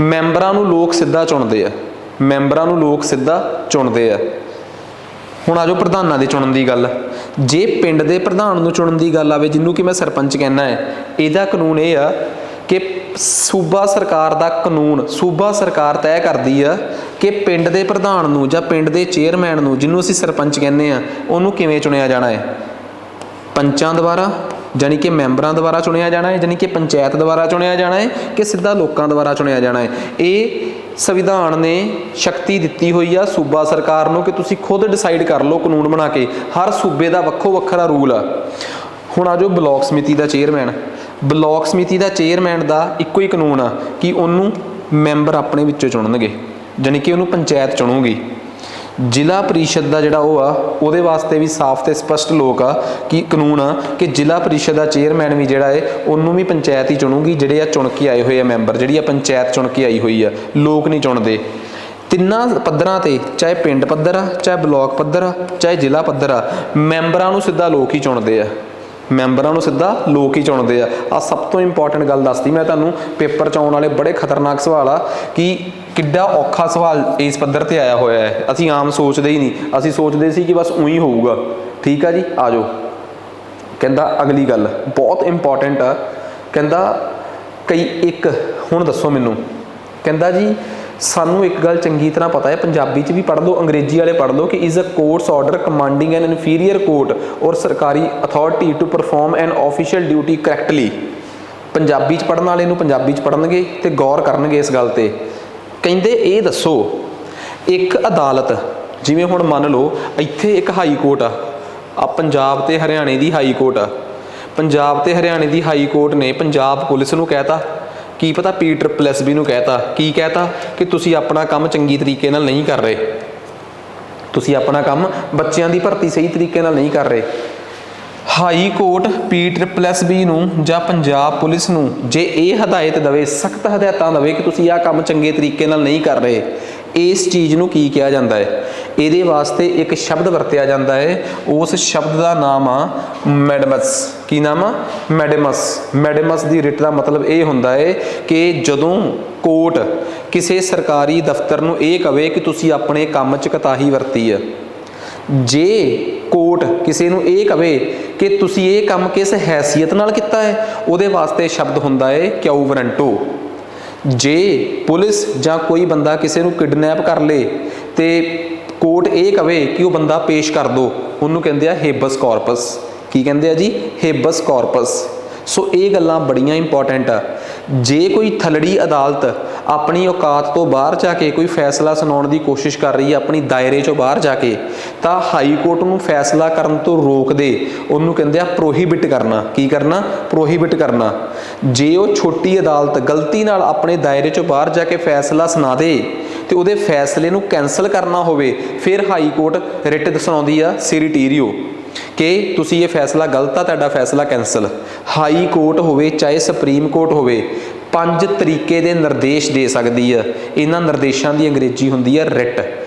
ਮੈਂਬਰਾਂ ਨੂੰ ਲੋਕ ਸਿੱਧਾ ਚੁਣਦੇ ਆ, ਮੈਂਬਰਾਂ ਨੂੰ ਲੋਕ ਸਿੱਧਾ ਚੁਣਦੇ ਆ। ਹੁਣ ਆਜੋ ਪ੍ਰਧਾਨਾਂ ਦੇ ਚੁਣਨ ਦੀ ਗੱਲ। ਜੇ ਪਿੰਡ ਦੇ ਪ੍ਰਧਾਨ ਨੂੰ ਚੁਣਨ ਦੀ ਗੱਲ ਆਵੇ, ਜਿਹਨੂੰ ਕਿ ਮੈਂ ਸਰਪੰਚ ਕਹਿੰਦਾ ਹੈ, ਇਹਦਾ ਕਾਨੂੰਨ ਇਹ ਆ ਕਿ ਸੂਬਾ ਸਰਕਾਰ ਦਾ ਕਾਨੂੰਨ, ਸੂਬਾ ਸਰਕਾਰ ਤੈਅ ਕਰਦੀ ਆ ਕਿ ਪਿੰਡ ਦੇ ਪ੍ਰਧਾਨ ਨੂੰ ਜਾਂ ਪਿੰਡ ਦੇ ਚੇਅਰਮੈਨ ਨੂੰ, ਜਿਹਨੂੰ ਅਸੀਂ ਸਰਪੰਚ ਕਹਿੰਦੇ ਆ, ਉਹਨੂੰ ਕਿਵੇਂ ਚੁਣਿਆ ਜਾਣਾ ਹੈ। ਪੰਚਾਂ ਦੁਆਰਾ, ਜਾਣੀ ਕਿ ਮੈਂਬਰਾਂ ਦੁਆਰਾ ਚੁਣਿਆ ਜਾਣਾ ਹੈ, ਜਾਣੀ ਕਿ ਪੰਚਾਇਤ ਦੁਆਰਾ ਚੁਣਿਆ ਜਾਣਾ ਹੈ, ਕਿ ਸਿੱਧਾ ਲੋਕਾਂ ਦੁਆਰਾ ਚੁਣਿਆ ਜਾਣਾ ਹੈ। ਇਹ ਸੰਵਿਧਾਨ ਨੇ ਸ਼ਕਤੀ ਦਿੱਤੀ ਹੋਈ ਆ ਸੂਬਾ ਸਰਕਾਰ ਨੂੰ ਕਿ ਤੁਸੀਂ ਖੁਦ ਡਿਸਾਈਡ ਕਰ ਲਓ ਕਾਨੂੰਨ ਬਣਾ ਕੇ। ਹਰ ਸੂਬੇ ਦਾ ਵੱਖੋ ਵੱਖਰਾ ਰੂਲ ਆ। ਹੁਣ ਆਜੋ ਬਲਾਕ ਸਮਿਤੀ ਦਾ ਚੇਅਰਮੈਨ। ਬਲਾਕ ਸਮਿਤੀ ਦਾ ਚੇਅਰਮੈਨ ਦਾ ਇੱਕੋ ਹੀ ਕਾਨੂੰਨ ਆ ਕਿ ਉਹਨੂੰ ਮੈਂਬਰ ਆਪਣੇ ਵਿੱਚੋਂ ਚੁਣਨਗੇ, ਜਾਣੀ ਕਿ ਉਹਨੂੰ ਪੰਚਾਇਤ ਚੁਣੂਗੀ। ਜ਼ਿਲ੍ਹਾ ਪ੍ਰੀਸ਼ਦ ਦਾ ਜਿਹੜਾ ਉਹ ਆ, ਉਹਦੇ ਵਾਸਤੇ ਵੀ ਸਾਫ਼ ਤੇ ਸਪਸ਼ਟ ਲੋਕ ਆ ਕਿ ਕਾਨੂੰਨ ਆ ਕਿ ਜ਼ਿਲ੍ਹਾ ਪ੍ਰੀਸ਼ਦ ਦਾ ਚੇਅਰਮੈਨ ਵੀ ਜਿਹੜਾ ਹੈ ਉਹਨੂੰ ਵੀ ਪੰਚਾਇਤ ਹੀ ਚੁਣੂਗੀ। ਜਿਹੜੇ ਆ ਚੁਣ ਕੇ ਆਏ ਹੋਏ ਆ ਮੈਂਬਰ, ਜਿਹੜੀ ਆ ਪੰਚਾਇਤ ਚੁਣ ਕੇ ਆਈ ਹੋਈ ਆ, ਲੋਕ ਨਹੀਂ ਚੁਣਦੇ। ਤਿੰਨਾਂ ਪੱਧਰਾਂ ਤੇ, ਚਾਹੇ ਪਿੰਡ ਪੱਧਰ ਆ, ਚਾਹੇ ਬਲਾਕ ਪੱਧਰ ਆ, ਚਾਹੇ ਜ਼ਿਲ੍ਹਾ ਪੱਧਰ ਆ, ਮੈਂਬਰਾਂ ਨੂੰ ਸਿੱਧਾ ਲੋਕ ਹੀ ਚੁਣਦੇ ਆ, ਮੈਂਬਰਾਂ ਨੂੰ ਸਿੱਧਾ ਲੋਕ ਹੀ ਚੁਣਦੇ ਆ। ਆਹ ਸਭ ਤੋਂ ਇੰਪੋਰਟੈਂਟ ਗੱਲ ਦੱਸਦੀ ਮੈਂ ਤੁਹਾਨੂੰ। ਪੇਪਰ 'ਚ ਆਉਣ ਵਾਲੇ ਬੜੇ ਖਤਰਨਾਕ ਸਵਾਲ ਆ ਕਿ ਕਿੱਡਾ ਔਖਾ ਸਵਾਲ ਇਸ ਪੱਧਰ ਤੇ ਆਇਆ ਹੋਇਆ ਹੈ। ਅਸੀਂ ਆਮ ਸੋਚਦੇ ਹੀ ਨਹੀਂ, ਅਸੀਂ ਸੋਚਦੇ ਸੀ ਕਿ ਬਸ ਊਂ ਹੋਊਗਾ। ਠੀਕ ਆ ਜੀ, ਆ ਜਾਓ। ਕਹਿੰਦਾ ਅਗਲੀ ਗੱਲ ਬਹੁਤ ਇੰਪੋਰਟੈਂਟ ਆ। ਕਹਿੰਦਾ ਹੁਣ ਦੱਸੋ ਮੈਨੂੰ, ਕਹਿੰਦਾ ਜੀ ਸਾਨੂੰ ਇੱਕ ਗੱਲ ਚੰਗੀ ਤਰ੍ਹਾਂ ਪਤਾ ਹੈ, ਪੰਜਾਬੀ 'ਚ ਵੀ ਪੜ੍ਹ ਲਓ, ਅੰਗਰੇਜ਼ੀ ਵਾਲੇ ਪੜ੍ਹ ਲਓ, ਕਿ is a courts order commanding an inferior court or ਸਰਕਾਰੀ authority to perform an official duty correctly. Punjabi 'ਚ ਪੜ੍ਹਨ ਵਾਲੇ ਨੂੰ ਪੰਜਾਬੀ 'ਚ ਪੜ੍ਹਨਗੇ ਤੇ ਗੌਰ ਕਰਨਗੇ ਇਸ ਗੱਲ ਤੇ। ਕਹਿੰਦੇ ਇਹ ਦੱਸੋ, ਇੱਕ ਅਦਾਲਤ, ਜਿਵੇਂ ਹੁਣ ਮੰਨ ਲਓ ਇੱਥੇ ਇੱਕ ਹਾਈ ਕੋਰਟ ਆ ਪੰਜਾਬ ਤੇ ਹਰਿਆਣੇ ਦੀ ਹਾਈ ਕੋਰਟ ਆ। ਪੰਜਾਬ ਤੇ ਹਰਿਆਣੇ ਦੀ ਹਾਈ ਕੋਰਟ ਨੇ ਪੰਜਾਬ ਪੁਲਿਸ ਨੂੰ ਕਹਿਤਾ, ਕੀ ਪਤਾ PSSB ਨੂੰ ਕਹਿਤਾ, ਕੀ ਕਹਿਤਾ ਕਿ ਤੁਸੀਂ ਆਪਣਾ ਕੰਮ ਚੰਗੀ ਤਰੀਕੇ ਨਾਲ ਨਹੀਂ ਕਰ ਰਹੇ, ਤੁਸੀਂ ਆਪਣਾ ਕੰਮ ਬੱਚਿਆਂ ਦੀ ਭਰਤੀ ਸਹੀ ਤਰੀਕੇ ਨਾਲ ਨਹੀਂ ਕਰ ਰਹੇ। ਹਾਈ ਕੋਰਟ PSSB ਨੂੰ ਜਾਂ ਪੰਜਾਬ ਪੁਲਿਸ ਨੂੰ ਜੇ ਇਹ ਹਦਾਇਤ ਦੇਵੇ, ਸਖਤ ਹਦਾਇਤਾਂ ਦੇਵੇ ਕਿ ਤੁਸੀਂ ਆਹ ਕੰਮ ਚੰਗੇ ਤਰੀਕੇ ਨਾਲ ਨਹੀਂ ਕਰ ਰਹੇ, ਇਸ ਚੀਜ਼ ਨੂੰ ਕੀ ਕਿਹਾ ਜਾਂਦਾ ਹੈ? ਇਹਦੇ ਵਾਸਤੇ ਇੱਕ ਸ਼ਬਦ ਵਰਤਿਆ ਜਾਂਦਾ ਹੈ। ਉਸ ਸ਼ਬਦ ਦਾ ਨਾਮ ਆ ਮੈਡਮਸ। ਕੀ ਨਾਮ ਆ? ਮੈਡਮਸ। ਮੈਡਮਸ ਦੀ ਰਿਟ ਦਾ ਮਤਲਬ ਇਹ ਹੁੰਦਾ ਹੈ ਕਿ ਜਦੋਂ ਕੋਰਟ ਕਿਸੇ ਸਰਕਾਰੀ ਦਫ਼ਤਰ ਨੂੰ ਇਹ ਕਵੇ ਕਿ ਤੁਸੀਂ ਆਪਣੇ ਕੰਮ 'ਚ ਕੋਤਾਹੀ ਵਰਤੀ ਆ, ਜੇ ਕੋਰਟ ਕਿਸੇ ਨੂੰ ਇਹ ਕਵੇ ਕਿ ਤੁਸੀਂ ਇਹ ਕੰਮ ਕਿਸ ਹੈਸੀਅਤ ਨਾਲ ਕੀਤਾ ਹੈ, ਉਹਦੇ ਵਾਸਤੇ ਸ਼ਬਦ ਹੁੰਦਾ ਹੈ ਕਿਊ ਵਾਰੰਟੋ। ਜੇ ਪੁਲਿਸ ਜਾਂ ਕੋਈ ਬੰਦਾ ਕਿਸੇ ਨੂੰ ਕਿਡਨੈਪ ਕਰ ਲੇ ਤੇ ਕੋਰਟ ਇਹ ਕਵੇ ਕਿ ਉਹ ਬੰਦਾ ਪੇਸ਼ ਕਰ ਦਿਓ, ਉਹਨੂੰ ਕਹਿੰਦੇ ਆ ਹੇਬਸ ਕਾਰਪਸ। ਕੀ ਕਹਿੰਦੇ ਆ ਜੀ? ਹੇਬਸ ਕਾਰਪਸ। ਸੋ ਇਹ ਗੱਲਾਂ ਬੜੀਆਂ ਇੰਪੋਰਟੈਂਟ ਆ। ਜੇ ਕੋਈ ਥਲੜੀ ਅਦਾਲਤ ਆਪਣੀ ਔਕਾਤ ਤੋਂ ਬਾਹਰ ਜਾ ਕੇ ਕੋਈ ਫੈਸਲਾ ਸੁਣਾਉਣ ਦੀ ਕੋਸ਼ਿਸ਼ ਕਰ ਰਹੀ ਹੈ, ਆਪਣੀ ਦਾਇਰੇ 'ਚੋਂ ਬਾਹਰ ਜਾ ਕੇ, ਤਾਂ ਹਾਈ ਕੋਰਟ ਨੂੰ ਫੈਸਲਾ ਕਰਨ ਤੋਂ ਰੋਕ ਦੇ, ਉਹਨੂੰ ਕਹਿੰਦੇ ਆ ਪ੍ਰੋਹੀਬਿਟ ਕਰਨਾ। ਕੀ ਕਰਨਾ? ਪ੍ਰੋਹੀਬਿਟ ਕਰਨਾ। ਜੇ ਉਹ ਛੋਟੀ ਅਦਾਲਤ ਗਲਤੀ ਨਾਲ ਆਪਣੇ ਦਾਇਰੇ 'ਚੋਂ ਬਾਹਰ ਜਾ ਕੇ ਫੈਸਲਾ ਸੁਣਾ ਦੇ ਤੇ ਉਹਦੇ ਫੈਸਲੇ ਨੂੰ ਕੈਂਸਲ ਕਰਨਾ ਹੋਵੇ, ਫਿਰ ਹਾਈ ਕੋਰਟ ਰਿਟ ਸੁਣਾਉਂਦੀ ਆ ਸਿਰੀਟੀਰੀਓ ਕਿ ਤੁਸੀਂ ਇਹ ਫੈਸਲਾ ਗਲਤ ਆ, ਤੁਹਾਡਾ ਫੈਸਲਾ ਕੈਂਸਲ। ਹਾਈ ਕੋਰਟ ਹੋਵੇ ਚਾਹੇ ਸੁਪਰੀਮ ਕੋਰਟ ਹੋਵੇ, 5 ਤਰੀਕੇ ਦੇ ਨਿਰਦੇਸ਼ ਦੇ ਸਕਦੀ ਆ। ਇਹਨਾਂ ਨਿਰਦੇਸ਼ਾਂ ਦੀ ਅੰਗਰੇਜ਼ੀ ਹੁੰਦੀ ਆ ਰਿਟ।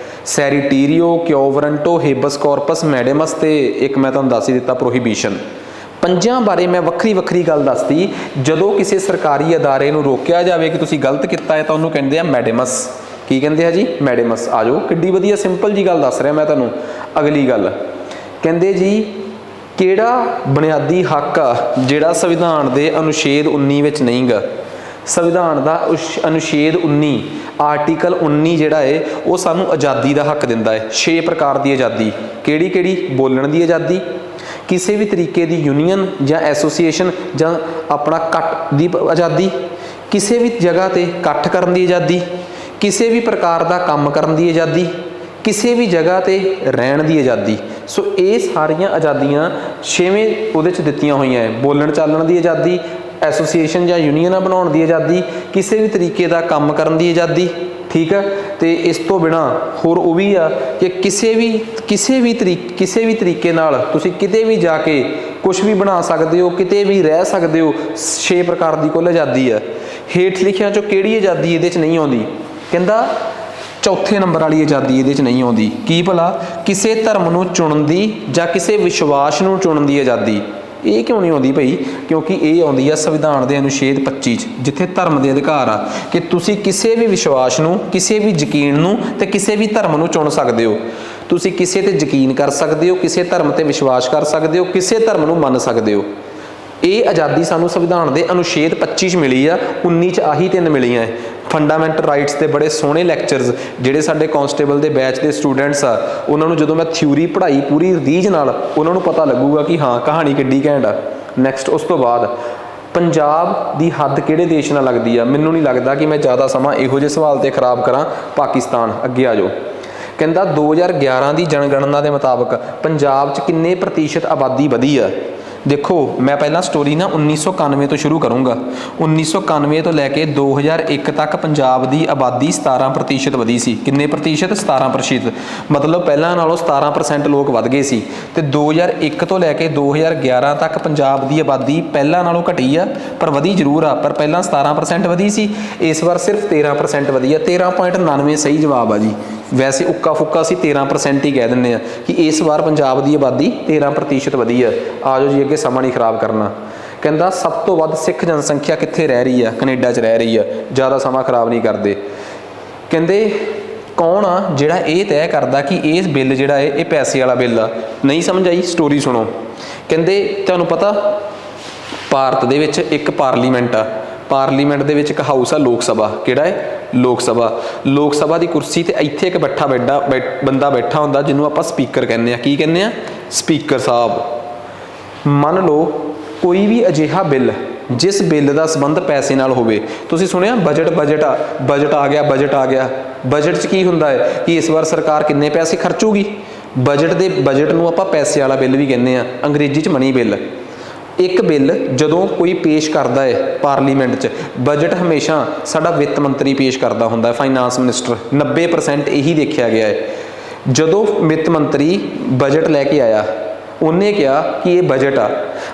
ਸੈਰੀਟੀਰੀਓ, ਕਿਊ ਵਾਰੰਟੋ, ਹੇਬਸ ਕਾਰਪਸ, ਮੈਡਮਸ ਤੇ ਇੱਕ ਮੈਂ ਤੁਹਾਨੂੰ ਦੱਸ ਹੀ ਦਿੱਤਾ ਪ੍ਰੋਹੀਬਿਸ਼ਨ। ਪੰਜਾਂ ਬਾਰੇ ਮੈਂ ਵੱਖਰੀ ਵੱਖਰੀ ਗੱਲ ਦੱਸਦੀ। ਜਦੋਂ ਕਿਸੇ ਸਰਕਾਰੀ ਅਦਾਰੇ ਨੂੰ ਰੋਕਿਆ ਜਾਵੇ ਕਿ ਤੁਸੀਂ ਗਲਤ ਕੀਤਾ ਹੈ ਤਾਂ ਉਹਨੂੰ ਕਹਿੰਦੇ ਆ ਮੈਡਮਸ। ਕੀ ਕਹਿੰਦੇ ਆ ਜੀ? ਮੈਡਮਸ। ਆ ਜਾਓ, ਕਿੱਡੀ ਵਧੀਆ ਸਿੰਪਲ ਜੀ ਗੱਲ ਦੱਸ ਰਿਹਾ ਮੈਂ ਤੁਹਾਨੂੰ। ਅਗਲੀ ਗੱਲ ਕਹਿੰਦੇ ਜੀ ਕਿਹੜਾ ਬੁਨਿਆਦੀ ਹੱਕ ਆ ਜਿਹੜਾ ਸੰਵਿਧਾਨ ਦੇ ਅਨੁਛੇਦ 19 ਵਿੱਚ ਨਹੀਂ ਗਾ? ਸੰਵਿਧਾਨ ਦਾ ਅਨੁਛੇਦ 19 ਆਰਟੀਕਲ 19 ਜਿਹੜਾ ਹੈ ਉਹ ਸਾਨੂੰ ਆਜ਼ਾਦੀ ਦਾ ਹੱਕ ਦਿੰਦਾ ਹੈ। 6 ਪ੍ਰਕਾਰ ਦੀ ਆਜ਼ਾਦੀ। ਕਿਹੜੀ ਕਿਹੜੀ? ਬੋਲਣ ਦੀ ਆਜ਼ਾਦੀ, ਕਿਸੇ ਵੀ ਤਰੀਕੇ ਦੀ ਯੂਨੀਅਨ ਜਾਂ ਐਸੋਸੀਏਸ਼ਨ ਜਾਂ ਆਪਣਾ ਇਕੱਠ ਦੀ ਆਜ਼ਾਦੀ, ਕਿਸੇ ਵੀ ਜਗ੍ਹਾ ਤੇ ਇਕੱਠ ਕਰਨ ਦੀ ਆਜ਼ਾਦੀ, ਕਿਸੇ ਵੀ ਪ੍ਰਕਾਰ ਦਾ ਕੰਮ ਕਰਨ ਦੀ ਆਜ਼ਾਦੀ, ਕਿਸੇ ਵੀ ਜਗ੍ਹਾ ਤੇ ਰਹਿਣ ਦੀ ਆਜ਼ਾਦੀ। ਸੋ ਇਹ ਸਾਰੀਆਂ ਆਜ਼ਾਦੀਆਂ 6ਵੇਂ ਉਹਦੇ 'ਚ ਦਿੱਤੀਆਂ ਹੋਈਆਂ ਹੈ। ਬੋਲਣ ਚਾਲਣ ਦੀ ਆਜ਼ਾਦੀ, ਐਸੋਸੀਏਸ਼ਨ ਜਾਂ ਯੂਨੀਅਨਾਂ ਬਣਾਉਣ ਦੀ ਆਜ਼ਾਦੀ, ਕਿਸੇ ਵੀ ਤਰੀਕੇ ਦਾ ਕੰਮ ਕਰਨ ਦੀ ਆਜ਼ਾਦੀ। ਠੀਕ ਆ। ਤੇ ਇਸ ਤੋਂ ਬਿਨਾਂ ਹੋਰ ਉਹ ਵੀ ਆ ਕਿ ਕਿਸੇ ਵੀ ਤਰੀਕੇ ਨਾਲ ਤੁਸੀਂ ਕਿਤੇ ਵੀ ਜਾ ਕੇ ਕੁਛ ਵੀ ਬਣਾ ਸਕਦੇ ਹੋ, ਕਿਤੇ ਵੀ ਰਹਿ ਸਕਦੇ ਹੋ। 6 ਪ੍ਰਕਾਰ ਦੀ ਕੁੱਲ ਆਜ਼ਾਦੀ ਆ। ਹੇਠ ਲਿਖਿਆਂ 'ਚੋਂ ਕਿਹੜੀ ਆਜ਼ਾਦੀ ਇਹਦੇ 'ਚ ਨਹੀਂ ਆਉਂਦੀ? ਕਹਿੰਦਾ ਚੌਥੇ ਨੰਬਰ ਵਾਲੀ ਆਜ਼ਾਦੀ ਇਹਦੇ 'ਚ ਨਹੀਂ ਆਉਂਦੀ। ਕੀ ਭਲਾ? ਕਿਸੇ ਧਰਮ ਨੂੰ ਚੁਣਨ ਦੀ ਜਾਂ ਕਿਸੇ ਵਿਸ਼ਵਾਸ ਨੂੰ ਚੁਣਨ ਦੀ ਆਜ਼ਾਦੀ। ਇਹ ਕਿਉਂ ਨਹੀਂ ਆਉਂਦੀ ਭਾਈ? ਕਿਉਂਕਿ ਇਹ ਆਉਂਦੀ ਆ ਸੰਵਿਧਾਨ ਦੇ ਅਨੁਛੇਦ 25 'ਚ, ਜਿੱਥੇ ਧਰਮ ਦੇ ਅਧਿਕਾਰ ਆ ਕਿ ਤੁਸੀਂ ਕਿਸੇ ਵੀ ਵਿਸ਼ਵਾਸ ਨੂੰ, ਕਿਸੇ ਵੀ ਯਕੀਨ ਨੂੰ ਤੇ ਕਿਸੇ ਵੀ ਧਰਮ ਨੂੰ ਚੁਣ ਸਕਦੇ ਹੋ। ਤੁਸੀਂ ਕਿਸੇ ਤੇ ਯਕੀਨ ਕਰ ਸਕਦੇ ਹੋ, ਕਿਸੇ ਧਰਮ ਤੇ ਵਿਸ਼ਵਾਸ ਕਰ ਸਕਦੇ ਹੋ, ਕਿਸੇ ਧਰਮ ਨੂੰ ਮੰਨ ਸਕਦੇ ਹੋ। ਇਹ ਆਜ਼ਾਦੀ ਸਾਨੂੰ ਸੰਵਿਧਾਨ ਦੇ ਅਨੁਛੇਦ 25 'ਚ ਮਿਲੀ ਆ, 19 'ਚ ਆਹੀ 3 ਮਿਲੀਆਂ ਹੈ। ਫੰਡਾਮੈਂਟਲ ਰਾਈਟਸ ਦੇ ਬੜੇ ਸੋਹਣੇ ਲੈਕਚਰਸ ਜਿਹੜੇ ਸਾਡੇ ਕਾਂਸਟੇਬਲ ਦੇ ਬੈਚ ਦੇ ਸਟੂਡੈਂਟਸ ਆ, ਉਹਨਾਂ ਨੂੰ ਜਦੋਂ ਮੈਂ ਥਿਊਰੀ ਪੜ੍ਹਾਈ ਪੂਰੀ ਰੀਝ ਨਾਲ, ਉਹਨਾਂ ਨੂੰ ਪਤਾ ਲੱਗੂਗਾ ਕਿ ਹਾਂ ਕਹਾਣੀ ਕਿੱਡੀ ਘੈਂਟ ਆ। ਨੈਕਸਟ ਉਸ ਤੋਂ ਬਾਅਦ ਪੰਜਾਬ ਦੀ ਹੱਦ ਕਿਹੜੇ ਦੇਸ਼ ਨਾਲ ਲੱਗਦੀ ਆ? ਮੈਨੂੰ ਨਹੀਂ ਲੱਗਦਾ ਕਿ ਮੈਂ ਜ਼ਿਆਦਾ ਸਮਾਂ ਇਹੋ ਜਿਹੇ ਸਵਾਲ ਤੇ ਖਰਾਬ ਕਰਾਂ। ਪਾਕਿਸਤਾਨ। ਅੱਗੇ ਆ ਜਾਓ। ਕਹਿੰਦਾ 2011 ਦੀ ਜਨਗਣਨਾ ਦੇ ਮੁਤਾਬਕ ਪੰਜਾਬ 'ਚ ਕਿੰਨੇ ਪ੍ਰਤੀਸ਼ਤ ਆਬਾਦੀ ਵਧੀ ਆ? ਦੇਖੋ ਮੈਂ ਪਹਿਲਾਂ ਸਟੋਰੀ ਨਾ 1991 ਤੋਂ ਸ਼ੁਰੂ ਕਰੂੰਗਾ। 1991 ਤੋਂ ਲੈ ਕੇ 2001 ਤੱਕ ਪੰਜਾਬ ਦੀ ਆਬਾਦੀ 17% ਵਧੀ ਸੀ। ਕਿੰਨੇ ਪ੍ਰਤੀਸ਼ਤ? 17%। ਮਤਲਬ ਪਹਿਲਾਂ ਨਾਲੋਂ 17% ਲੋਕ ਵੱਧ ਗਏ ਸੀ। ਤੇ 2001 ਤੋਂ ਲੈ ਕੇ 2011 ਤੱਕ ਪੰਜਾਬ ਦੀ ਆਬਾਦੀ ਪਹਿਲਾਂ ਨਾਲੋਂ ਘਟੀ ਆ, ਪਰ ਵਧੀ ਜ਼ਰੂਰ ਆ। ਪਰ ਪਹਿਲਾਂ 17% ਵਧੀ ਸੀ, ਇਸ ਵਾਰ ਸਿਰਫ 13% ਵਧੀ ਆ। 13.99 ਸਹੀ ਜਵਾਬ ਆ ਜੀ। ਵੈਸੇ ਉੱਕਾ ਫੁੱਕਾ ਅਸੀਂ 13% ਹੀ ਕਹਿ ਦਿੰਦੇ ਆ ਕਿ ਇਸ ਵਾਰ ਪੰਜਾਬ ਦੀ ਆਬਾਦੀ 13% ਵਧੀ ਆ। ਆ ਜਾਓ ਜੀ ਅੱਗੇ, ਸਮਾਂ ਨਹੀਂ ਖਰਾਬ ਕਰਨਾ। ਕਹਿੰਦਾ ਸਭ ਤੋਂ ਵੱਧ ਸਿੱਖ ਜਨਸੰਖਿਆ ਕਿੱਥੇ ਰਹਿ ਰਹੀ ਆ? ਕੈਨੇਡਾ 'ਚ ਰਹਿ ਰਹੀ ਆ। ਜ਼ਿਆਦਾ ਸਮਾਂ ਖਰਾਬ ਨਹੀਂ ਕਰਦੇ। ਕਹਿੰਦੇ ਕੌਣ ਆ ਜਿਹੜਾ ਇਹ ਤੈਅ ਕਰਦਾ ਕਿ ਇਹ ਬਿੱਲ ਜਿਹੜਾ ਹੈ ਇਹ ਪੈਸੇ ਵਾਲਾ ਬਿੱਲ ਆ? ਨਹੀਂ ਸਮਝ ਆਈ? ਸਟੋਰੀ ਸੁਣੋ। ਕਹਿੰਦੇ ਤੁਹਾਨੂੰ ਪਤਾ ਭਾਰਤ ਦੇ ਵਿੱਚ ਇੱਕ ਪਾਰਲੀਮੈਂਟ ਆ। ਪਾਰਲੀਮੈਂਟ ਦੇ ਵਿੱਚ ਇੱਕ ਹਾਊਸ ਆ ਲੋਕ ਸਭਾ। ਕਿਹੜਾ ਹੈ? ਲੋਕ ਸਭਾ। ਲੋਕ ਸਭਾ ਦੀ ਕੁਰਸੀ ਤੇ ਇੱਥੇ ਇੱਕ ਬੰਦਾ ਬੈਠਾ ਹੁੰਦਾ ਜਿਹਨੂੰ ਆਪਾਂ ਸਪੀਕਰ ਕਹਿੰਦੇ ਆ। ਕੀ ਕਹਿੰਦੇ ਆ? ਸਪੀਕਰ ਸਾਹਿਬ। ਮੰਨ ਲਓ ਕੋਈ ਵੀ ਅਜਿਹਾ ਬਿੱਲ ਜਿਸ ਬਿੱਲ ਦਾ ਸੰਬੰਧ ਪੈਸੇ ਨਾਲ ਹੋਵੇ। ਤੁਸੀਂ ਸੁਣਿਆ ਬਜਟ ਆ ਗਿਆ। ਬਜਟ 'ਚ ਕੀ ਹੁੰਦਾ ਹੈ ਕਿ ਇਸ ਵਾਰ ਸਰਕਾਰ ਕਿੰਨੇ ਪੈਸੇ ਖਰਚੂਗੀ? ਬਜਟ ਨੂੰ ਆਪਾਂ ਪੈਸੇ ਵਾਲਾ ਬਿੱਲ ਵੀ ਕਹਿੰਦੇ ਆ, ਅੰਗਰੇਜ਼ੀ 'ਚ ਮਨੀ ਬਿੱਲ। ਇੱਕ ਬਿੱਲ ਜਦੋਂ ਕੋਈ ਪੇਸ਼ ਕਰਦਾ ਹੈ ਪਾਰਲੀਮੈਂਟ 'ਚ, ਬਜਟ ਹਮੇਸ਼ਾ ਸਾਡਾ ਵਿੱਤ ਮੰਤਰੀ ਪੇਸ਼ ਕਰਦਾ ਹੁੰਦਾ, ਫਾਈਨਾਂਸ ਮਿਨਿਸਟਰ। 90% ਇਹੀ ਦੇਖਿਆ ਗਿਆ ਹੈ। ਜਦੋਂ ਵਿੱਤ ਮੰਤਰੀ ਬਜਟ ਲੈ ਕੇ ਆਇਆ, ਉਹਨੇ ਕਿਹਾ ਕਿ ਇਹ ਬਜਟ ਆ,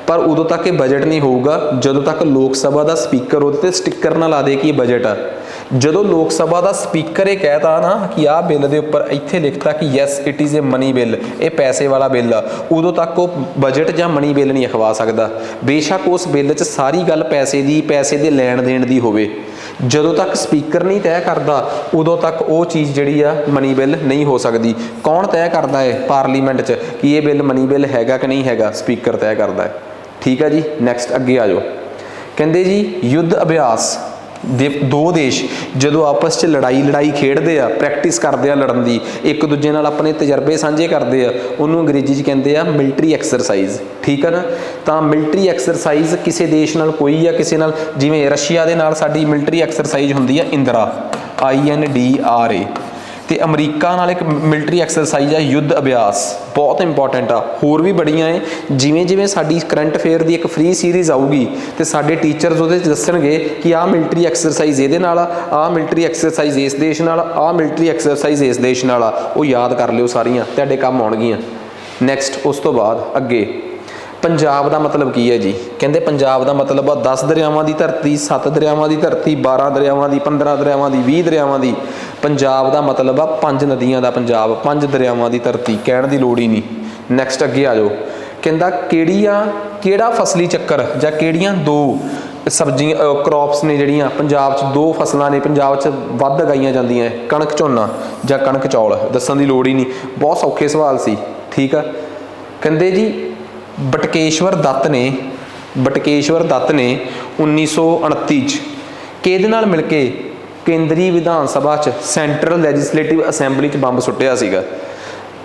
ਪਰ ਉਦੋਂ ਤੱਕ ਇਹ ਬਜਟ ਨਹੀਂ ਹੋਊਗਾ ਜਦੋਂ ਤੱਕ ਲੋਕ ਸਭਾ ਦਾ ਸਪੀਕਰ ਉਹਦੇ ਤੇ ਸਟਿੱਕਰ ਨਾ ਲਾ ਦੇ ਕਿ ਇਹ ਬਜਟ ਆ। ਜਦੋਂ ਲੋਕ ਸਭਾ ਦਾ ਸਪੀਕਰ ਇਹ ਕਹਿਤਾ ਨਾ ਕਿ ਆਹ ਬਿੱਲ ਦੇ ਉੱਪਰ ਇੱਥੇ ਲਿਖਤਾ ਕਿ yes it is a money bill, ਇਹ ਪੈਸੇ ਵਾਲਾ ਬਿੱਲ ਆ, ਉਦੋਂ ਤੱਕ ਉਹ ਬਜਟ ਜਾਂ ਮਨੀ ਬਿੱਲ ਨਹੀਂ ਅਖਵਾ ਸਕਦਾ। ਬੇਸ਼ੱਕ ਉਸ ਬਿੱਲ 'ਚ ਸਾਰੀ ਗੱਲ ਪੈਸੇ ਦੇ ਲੈਣ ਦੇਣ ਦੀ ਹੋਵੇ। ਜਦੋਂ ਤੱਕ ਸਪੀਕਰ ਨਹੀਂ ਤੈਅ ਕਰਦਾ ਉਦੋਂ ਤੱਕ ਉਹ ਚੀਜ਼ ਜਿਹੜੀ ਆ ਮਨੀ ਬਿੱਲ ਨਹੀਂ ਹੋ ਸਕਦੀ। ਕੌਣ ਤੈਅ ਕਰਦਾ ਹੈ ਪਾਰਲੀਮੈਂਟ 'ਚ ਕਿ ਇਹ ਬਿੱਲ ਮਨੀ ਬਿੱਲ ਹੈਗਾ ਕਿ ਨਹੀਂ ਹੈਗਾ? ਸਪੀਕਰ ਤੈਅ ਕਰਦਾ ਹੈ। ਠੀਕ ਹੈ ਜੀ। ਨੈਕਸਟ ਅੱਗੇ ਆ ਜਾਓ। ਕਹਿੰਦੇ ਜੀ ਯੁੱਧ ਅਭਿਆਸ ਦੇ ਦੋ ਦੇਸ਼ ਜਦੋਂ ਆਪਸ 'ਚ ਲੜਾਈ ਖੇਡਦੇ ਆ, ਪ੍ਰੈਕਟਿਸ ਕਰਦੇ ਆ ਲੜਨ ਦੀ, ਇੱਕ ਦੂਜੇ ਨਾਲ ਆਪਣੇ ਤਜਰਬੇ ਸਾਂਝੇ ਕਰਦੇ ਆ, ਉਹਨੂੰ ਅੰਗਰੇਜ਼ੀ 'ਚ ਕਹਿੰਦੇ ਆ ਮਿਲਟਰੀ ਐਕਸਰਸਾਈਜ਼। ਠੀਕ ਹੈ ਨਾ? ਤਾਂ ਮਿਲਟਰੀ ਐਕਸਰਸਾਈਜ਼ ਕਿਸੇ ਦੇਸ਼ ਨਾਲ ਕੋਈ ਆ, ਕਿਸੇ ਨਾਲ ਜਿਵੇਂ ਰਸ਼ੀਆ ਦੇ ਨਾਲ ਸਾਡੀ ਮਿਲਟਰੀ ਐਕਸਰਸਾਈਜ਼ ਹੁੰਦੀ ਆ ਇੰਦਰਾ, INDRA। ਤੇ ਅਮਰੀਕਾ ਨਾਲ ਇੱਕ ਮਿਲਟਰੀ ਐਕਸਰਸਾਈਜ਼ ਆ ਯੁੱਧ ਅਭਿਆਸ। ਬਹੁਤ ਇੰਪੋਰਟੈਂਟ ਆ। ਹੋਰ ਵੀ ਬੜੀਆਂ ਹੈ। ਜਿਵੇਂ ਸਾਡੀ ਕਰੰਟ ਅਫੇਅਰ ਦੀ ਇੱਕ ਫ੍ਰੀ ਸੀਰੀਜ਼ ਆਊਗੀ ਤੇ ਸਾਡੇ ਟੀਚਰਸ ਉਹਦੇ 'ਚ ਦੱਸਣਗੇ ਕਿ ਆਹ ਮਿਲਟਰੀ ਐਕਸਰਸਾਈਜ਼ ਇਹਦੇ ਨਾਲ ਆ, ਆਹ ਮਿਲਟਰੀ ਐਕਸਰਸਾਈਜ਼ ਇਸ ਦੇਸ਼ ਨਾਲ, ਆਹ ਮਿਲਟਰੀ ਐਕਸਰਸਾਈਜ਼ ਇਸ ਦੇਸ਼ ਨਾਲ ਆ। ਉਹ ਯਾਦ ਕਰ ਲਿਓ, ਸਾਰੀਆਂ ਤੁਹਾਡੇ ਕੰਮ ਆਉਣਗੀਆਂ। ਨੈਕਸਟ ਉਸ ਤੋਂ ਬਾਅਦ ਅੱਗੇ ਪੰਜਾਬ ਦਾ ਮਤਲਬ ਕੀ ਹੈ ਜੀ? ਕਹਿੰਦੇ ਪੰਜਾਬ ਦਾ ਮਤਲਬ ਆ 10 ਦਰਿਆਵਾਂ ਦੀ ਧਰਤੀ, 7 ਦਰਿਆਵਾਂ ਦੀ ਧਰਤੀ, 12 ਦਰਿਆਵਾਂ ਦੀ, 15 ਦਰਿਆਵਾਂ ਦੀ, 20 ਦਰਿਆਵਾਂ ਦੀ। ਪੰਜਾਬ ਦਾ ਮਤਲਬ ਆ 5 ਨਦੀਆਂ ਦਾ ਪੰਜਾਬ, 5 ਦਰਿਆਵਾਂ ਦੀ ਧਰਤੀ। ਕਹਿਣ ਦੀ ਲੋੜ ਹੀ ਨਹੀਂ। ਨੈਕਸਟ ਅੱਗੇ ਆ ਜਾਓ। ਕਹਿੰਦਾ ਕਿਹੜਾ ਫਸਲੀ ਚੱਕਰ ਜਾਂ ਕਿਹੜੀਆਂ ਦੋ ਸਬਜ਼ੀਆਂ ਕ੍ਰੌਪਸ ਨੇ ਜਿਹੜੀਆਂ ਪੰਜਾਬ 'ਚ, ਦੋ ਫਸਲਾਂ ਨੇ ਪੰਜਾਬ 'ਚ ਵੱਧ ਉਗਾਈਆਂ ਜਾਂਦੀਆਂ? ਕਣਕ ਝੋਨਾ ਜਾਂ ਕਣਕ ਚੌਲ? ਦੱਸਣ ਦੀ ਲੋੜ ਹੀ ਨਹੀਂ, ਬਹੁਤ ਸੌਖੇ ਸਵਾਲ ਸੀ। ਠੀਕ ਆ। ਕਹਿੰਦੇ ਜੀ ਬਟਕੇਸ਼ਵਰ ਦੱਤ ਨੇ 1929 'ਚ ਕਿਹਦੇ ਨਾਲ ਮਿਲ ਕੇ ਕੇਂਦਰੀ ਵਿਧਾਨ ਸਭਾ 'ਚ ਸੈਂਟਰਲ ਲੈਜਿਸਲੇਟਿਵ ਅਸੈਂਬਲੀ 'ਚ ਬੰਬ ਸੁੱਟਿਆ ਸੀਗਾ?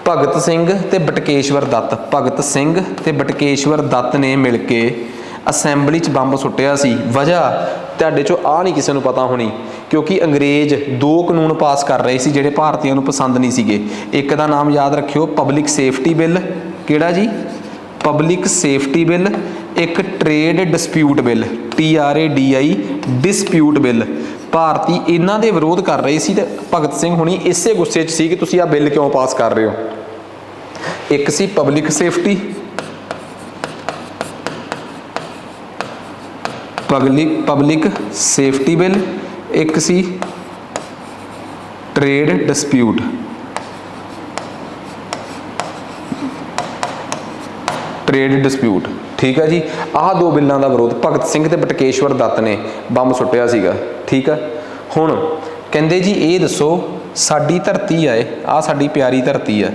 ਭਗਤ ਸਿੰਘ ਤੇ ਬਟਕੇਸ਼ਵਰ ਦੱਤ ਨੇ ਮਿਲ ਕੇ ਅਸੈਂਬਲੀ 'ਚ ਬੰਬ ਸੁੱਟਿਆ ਸੀ। ਵਜ੍ਹਾ ਤੁਹਾਡੇ 'ਚੋਂ ਆ ਨਹੀਂ ਕਿਸੇ ਨੂੰ ਪਤਾ ਹੋਣੀ, ਕਿਉਂਕਿ ਅੰਗਰੇਜ਼ 2 ਕਾਨੂੰਨ ਪਾਸ ਕਰ ਰਹੇ ਸੀ ਜਿਹੜੇ ਭਾਰਤੀਆਂ ਨੂੰ ਪਸੰਦ ਨਹੀਂ ਸੀਗੇ। ਇੱਕ ਦਾ ਨਾਮ ਯਾਦ ਰੱਖਿਓ, ਪਬਲਿਕ ਸੇਫਟੀ ਬਿੱਲ। ਕਿਹੜਾ ਜੀ? Public safety bill. ਇੱਕ trade dispute bill, TRADI dispute bill. ਭਾਰਤੀ ਇਹਨਾਂ ਦੇ ਵਿਰੋਧ ਕਰ ਰਹੇ ਸੀ ਤੇ ਭਗਤ ਸਿੰਘ ਹੁਣੀ ਇਸੇ ਗੁੱਸੇ 'ਚ ਸੀ ਕਿ ਤੁਸੀਂ ਆਹ ਬਿੱਲ ਕਿਉਂ ਪਾਸ ਕਰ ਰਹੇ ਹੋ। ਇੱਕ ਸੀ ਪਬਲਿਕ ਸੇਫਟੀ ਬਿੱਲ, ਇੱਕ ਸੀ ਟ੍ਰੇਡ ਡਿਸਪਿਊਟ ਟ੍ਰੇਡ ਡਿਸਪਿਊਟ। ਠੀਕ ਹੈ ਜੀ, ਆਹ ਦੋ ਬਿੱਲਾਂ ਦਾ ਵਿਰੋਧ ਭਗਤ ਸਿੰਘ ਤੇ ਬਟਕੇਸ਼ਵਰ ਦੱਤ ਨੇ ਬੰਬ ਸੁੱਟਿਆ ਸੀਗਾ। ਠੀਕ ਆ, ਹੁਣ ਕਹਿੰਦੇ ਜੀ ਇਹ ਦੱਸੋ ਸਾਡੀ ਧਰਤੀ ਆ, ਆਹ ਸਾਡੀ ਪਿਆਰੀ ਧਰਤੀ ਆ,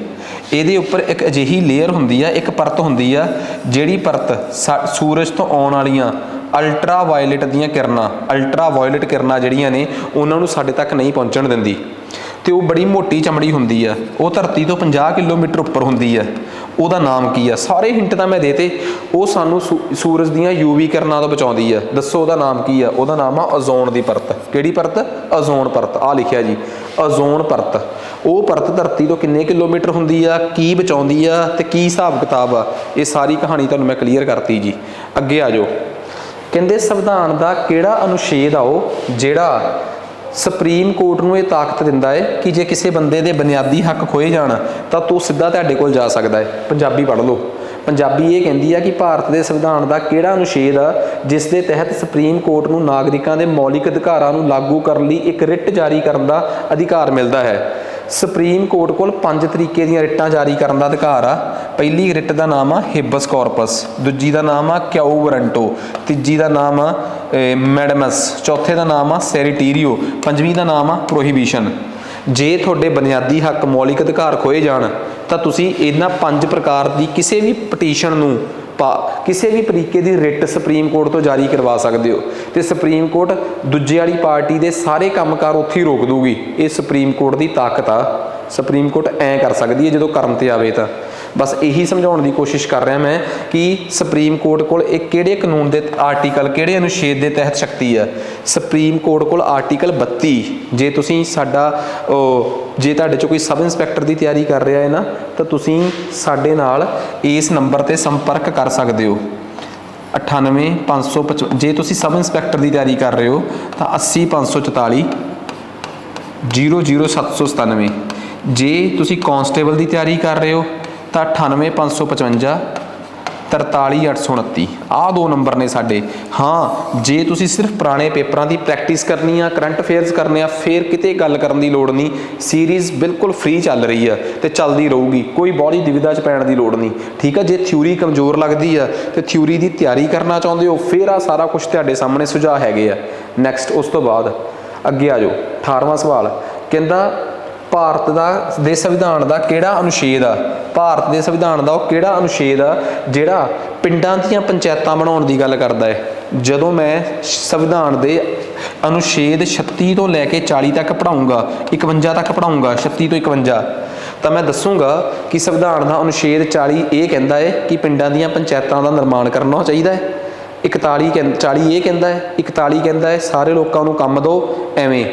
ਇਹਦੇ ਉੱਪਰ ਇੱਕ ਅਜਿਹੀ ਲੇਅਰ ਹੁੰਦੀ ਆ, ਇੱਕ ਪਰਤ ਹੁੰਦੀ ਆ ਜਿਹੜੀ ਪਰਤ ਸੂਰਜ ਤੋਂ ਆਉਣ ਵਾਲੀਆਂ ਅਲਟਰਾ ਵਾਇਲਟ ਦੀਆਂ ਕਿਰਨਾਂ, ਅਲਟਰਾ ਵਾਇਲਟ ਕਿਰਨਾਂ ਜਿਹੜੀਆਂ ਨੇ ਉਹਨਾਂ ਨੂੰ ਸਾਡੇ ਤੱਕ ਨਹੀਂ ਪਹੁੰਚਣ ਦਿੰਦੀ, ਤੇ ਉਹ ਬੜੀ ਮੋਟੀ ਚਮੜੀ ਹੁੰਦੀ ਆ, ਉਹ ਧਰਤੀ ਤੋਂ 50 ਕਿਲੋਮੀਟਰ ਉੱਪਰ ਹੁੰਦੀ ਆ। ਉਹਦਾ ਨਾਮ ਕੀ ਆ? ਸਾਰੇ ਹਿੰਟ ਤਾਂ ਮੈਂ ਦੇਤੇ। ਉਹ ਸਾਨੂੰ ਸੂਰਜ ਦੀਆਂ UV ਕਿਰਨਾਂ ਤੋਂ ਬਚਾਉਂਦੀ ਆ। ਦੱਸੋ ਉਹਦਾ ਨਾਮ ਕੀ ਆ? ਉਹਦਾ ਨਾਮ ਆ ਓਜ਼ੋਨ ਦੀ ਪਰਤ। ਕਿਹੜੀ ਪਰਤ? ਓਜ਼ੋਨ ਪਰਤ। ਆ ਲਿਖਿਆ ਜੀ ਓਜ਼ੋਨ ਪਰਤ। ਉਹ ਪਰਤ ਧਰਤੀ ਤੋਂ ਕਿੰਨੇ ਕਿਲੋਮੀਟਰ ਹੁੰਦੀ ਆ, ਕੀ ਬਚਾਉਂਦੀ ਆ ਤੇ ਕੀ ਹਿਸਾਬ ਕਿਤਾਬ ਆ, ਇਹ ਸਾਰੀ ਕਹਾਣੀ ਤੁਹਾਨੂੰ ਮੈਂ ਕਲੀਅਰ ਕਰਤੀ ਜੀ। ਅੱਗੇ ਆ ਜਾਓ। ਕਹਿੰਦੇ ਸੰਵਿਧਾਨ ਦਾ ਕਿਹੜਾ ਅਨੁਛੇਦ ਆ ਉਹ ਜਿਹੜਾ ਸੁਪਰੀਮ ਕੋਰਟ ਨੂੰ ਇਹ ਤਾਕਤ ਦਿੰਦਾ ਹੈ ਕਿ ਜੇ ਕਿਸੇ ਬੰਦੇ ਦੇ ਬੁਨਿਆਦੀ ਹੱਕ ਖੋਏ ਜਾਣ ਤਾਂ ਤੂੰ ਸਿੱਧਾ ਤੁਹਾਡੇ ਕੋਲ ਜਾ ਸਕਦਾ ਹੈ? ਪੰਜਾਬੀ ਪੜ੍ਹ ਲਓ। ਪੰਜਾਬੀ ਇਹ ਕਹਿੰਦੀ ਆ ਕਿ ਭਾਰਤ ਦੇ ਸੰਵਿਧਾਨ ਦਾ ਕਿਹੜਾ ਅਨੁਛੇਦ ਆ ਜਿਸ ਦੇ ਤਹਿਤ ਸੁਪਰੀਮ ਕੋਰਟ ਨੂੰ ਨਾਗਰਿਕਾਂ ਦੇ ਮੌਲਿਕ ਅਧਿਕਾਰਾਂ ਨੂੰ ਲਾਗੂ ਕਰਨ ਲਈ ਇੱਕ ਰਿਟ ਜਾਰੀ ਕਰਨ ਦਾ ਅਧਿਕਾਰ ਮਿਲਦਾ ਹੈ। ਸੁਪਰੀਮ ਕੋਰਟ ਕੋਲ 5 ਤਰੀਕੇ ਦੀਆਂ ਰਿਟਾਂ ਜਾਰੀ ਕਰਨ ਦਾ ਅਧਿਕਾਰ ਆ। ਪਹਿਲੀ ਰਿਟ ਦਾ ਨਾਮ ਆ ਹੇਬਸ ਕਾਰਪਸ, ਦੂਜੀ ਦਾ ਨਾਮ ਆ ਕਿਊ ਵਾਰੰਟੋ, ਤੀਜੀ ਦਾ ਨਾਮ ਆ ਮੈਡਮਸ, ਚੌਥੇ ਦਾ ਨਾਮ ਆ ਸੈਰੀਟੀਰੀਓ, ਪੰਜਵੀਂ ਦਾ ਨਾਮ ਆ ਪ੍ਰੋਹੀਬਿਸ਼ਨ। ਜੇ ਤੁਹਾਡੇ ਬੁਨਿਆਦੀ ਹੱਕ ਮੌਲਿਕ ਅਧਿਕਾਰ ਖੋਏ ਜਾਣ ਤਾਂ ਤੁਸੀਂ ਇਹਨਾਂ 5 ਪ੍ਰਕਾਰ ਦੀ ਕਿਸੇ ਵੀ ਪਟੀਸ਼ਨ ਨੂੰ ਕਿਸੇ ਵੀ ਤਰੀਕੇ ਦੀ ਰਿਟ ਸੁਪਰੀਮ ਕੋਰਟ ਤੋਂ ਜਾਰੀ ਕਰਵਾ ਸਕਦੇ ਹੋ, ਤੇ ਸੁਪਰੀਮ ਕੋਰਟ ਦੂਜੇ ਵਾਲੀ ਪਾਰਟੀ ਦੇ ਸਾਰੇ ਕੰਮਕਾਰ ਉੱਥੇ ਹੀ ਰੋਕ ਦੂਗੀ। ਇਹ ਸੁਪਰੀਮ ਕੋਰਟ ਦੀ ਤਾਕਤ ਆ। ਸੁਪਰੀਮ ਕੋਰਟ ਐਂ ਕਰ ਸਕਦੀ ਹੈ ਜਦੋਂ ਕਰਨ ਤੇ ਆਵੇ ਤਾਂ। ਬਸ ਇਹੀ ਸਮਝਾਉਣ ਦੀ ਕੋਸ਼ਿਸ਼ ਕਰ ਰਿਹਾ ਮੈਂ ਕਿ ਸੁਪਰੀਮ ਕੋਰਟ ਕੋਲ ਇਹ ਕਿਹੜੇ ਕਾਨੂੰਨ ਦੇ ਆਰਟੀਕਲ, ਕਿਹੜੇ ਅਨੁਛੇਦ ਦੇ ਤਹਿਤ ਸ਼ਕਤੀ ਆ। ਸੁਪਰੀਮ ਕੋਰਟ ਕੋਲ ਆਰਟੀਕਲ 32। ਜੇ ਤੁਸੀਂ ਜੇ ਤੁਹਾਡੇ 'ਚੋਂ ਕੋਈ ਸਬ ਇੰਸਪੈਕਟਰ ਦੀ ਤਿਆਰੀ ਕਰ ਰਿਹਾ ਹੈ ਨਾ, ਤਾਂ ਤੁਸੀਂ ਸਾਡੇ ਨਾਲ ਇਸ ਨੰਬਰ 'ਤੇ ਸੰਪਰਕ ਕਰ ਸਕਦੇ ਹੋ 98555। ਜੇ ਤੁਸੀਂ ਸਬ ਇੰਸਪੈਕਟਰ ਦੀ ਤਿਆਰੀ ਕਰ ਰਹੇ ਹੋ ਤਾਂ 80544 00797। ਜੇ ਤੁਸੀਂ ਕਾਂਸਟੇਬਲ ਦੀ ਤਿਆਰੀ ਕਰ ਰਹੇ ਹੋ ਤਾਂ 98555 43829। ਆਹ ਦੋ ਨੰਬਰ ਨੇ ਸਾਡੇ। ਹਾਂ, ਜੇ ਤੁਸੀਂ ਸਿਰਫ ਪੁਰਾਣੇ ਪੇਪਰਾਂ ਦੀ ਪ੍ਰੈਕਟਿਸ ਕਰਨੀ ਆ, ਕਰੰਟ ਅਫੇਅਰਸ ਕਰਨੇ ਆ, ਫਿਰ ਕਿਤੇ ਗੱਲ ਕਰਨ ਦੀ ਲੋੜ ਨਹੀਂ। ਸੀਰੀਜ਼ ਬਿਲਕੁਲ ਫ੍ਰੀ ਚੱਲ ਰਹੀ ਆ ਤੇ ਚੱਲਦੀ ਰਹੂਗੀ, ਕੋਈ ਬੜੀ ਦੁਵਿਧਾ 'ਚ ਪੈਣ ਦੀ ਲੋੜ ਨਹੀਂ। ਠੀਕ ਆ, ਜੇ ਥਿਊਰੀ ਕਮਜ਼ੋਰ ਲੱਗਦੀ ਆ ਤੇ ਥਿਊਰੀ ਦੀ ਤਿਆਰੀ ਕਰਨਾ ਚਾਹੁੰਦੇ ਹੋ, ਫਿਰ ਆ ਸਾਰਾ ਕੁਝ ਤੁਹਾਡੇ ਸਾਹਮਣੇ ਸੁਝਾਅ ਹੈਗੇ ਆ। ਨੈਕਸਟ ਉਸ ਤੋਂ ਬਾਅਦ ਅੱਗੇ ਆ ਜਾਓ। 18ਵਾਂ ਸਵਾਲ ਕਹਿੰਦਾ ਭਾਰਤ ਦੇ ਸੰਵਿਧਾਨ ਦਾ ਕਿਹੜਾ ਅਨੁਛੇਦ ਆ? ਭਾਰਤ ਦੇ ਸੰਵਿਧਾਨ ਦਾ ਉਹ ਕਿਹੜਾ ਅਨੁਛੇਦ ਆ ਜਿਹੜਾ ਪਿੰਡਾਂ ਦੀਆਂ ਪੰਚਾਇਤਾਂ ਬਣਾਉਣ ਦੀ ਗੱਲ ਕਰਦਾ ਹੈ? ਜਦੋਂ ਮੈਂ ਸੰਵਿਧਾਨ ਦੇ ਅਨੁਛੇਦ 36 ਤੋਂ ਲੈ ਕੇ 40 ਤੱਕ ਪੜ੍ਹਾਊਂਗਾ, 51 ਤੱਕ ਪੜ੍ਹਾਊਂਗਾ, 36 ਤੋਂ 51, ਤਾਂ ਮੈਂ ਦੱਸੂਗਾ ਕਿ ਸੰਵਿਧਾਨ ਦਾ ਅਨੁਛੇਦ 40 ਇਹ ਕਹਿੰਦਾ ਹੈ ਕਿ ਪਿੰਡਾਂ ਦੀਆਂ ਪੰਚਾਇਤਾਂ ਦਾ ਨਿਰਮਾਣ ਕਰਨਾ ਚਾਹੀਦਾ ਹੈ। 40 ਇਹ ਕਹਿੰਦਾ ਹੈ, 41 ਕਹਿੰਦਾ ਹੈ ਸਾਰੇ ਲੋਕਾਂ ਨੂੰ ਕੰਮ ਦਿਓ। ਐਵੇਂ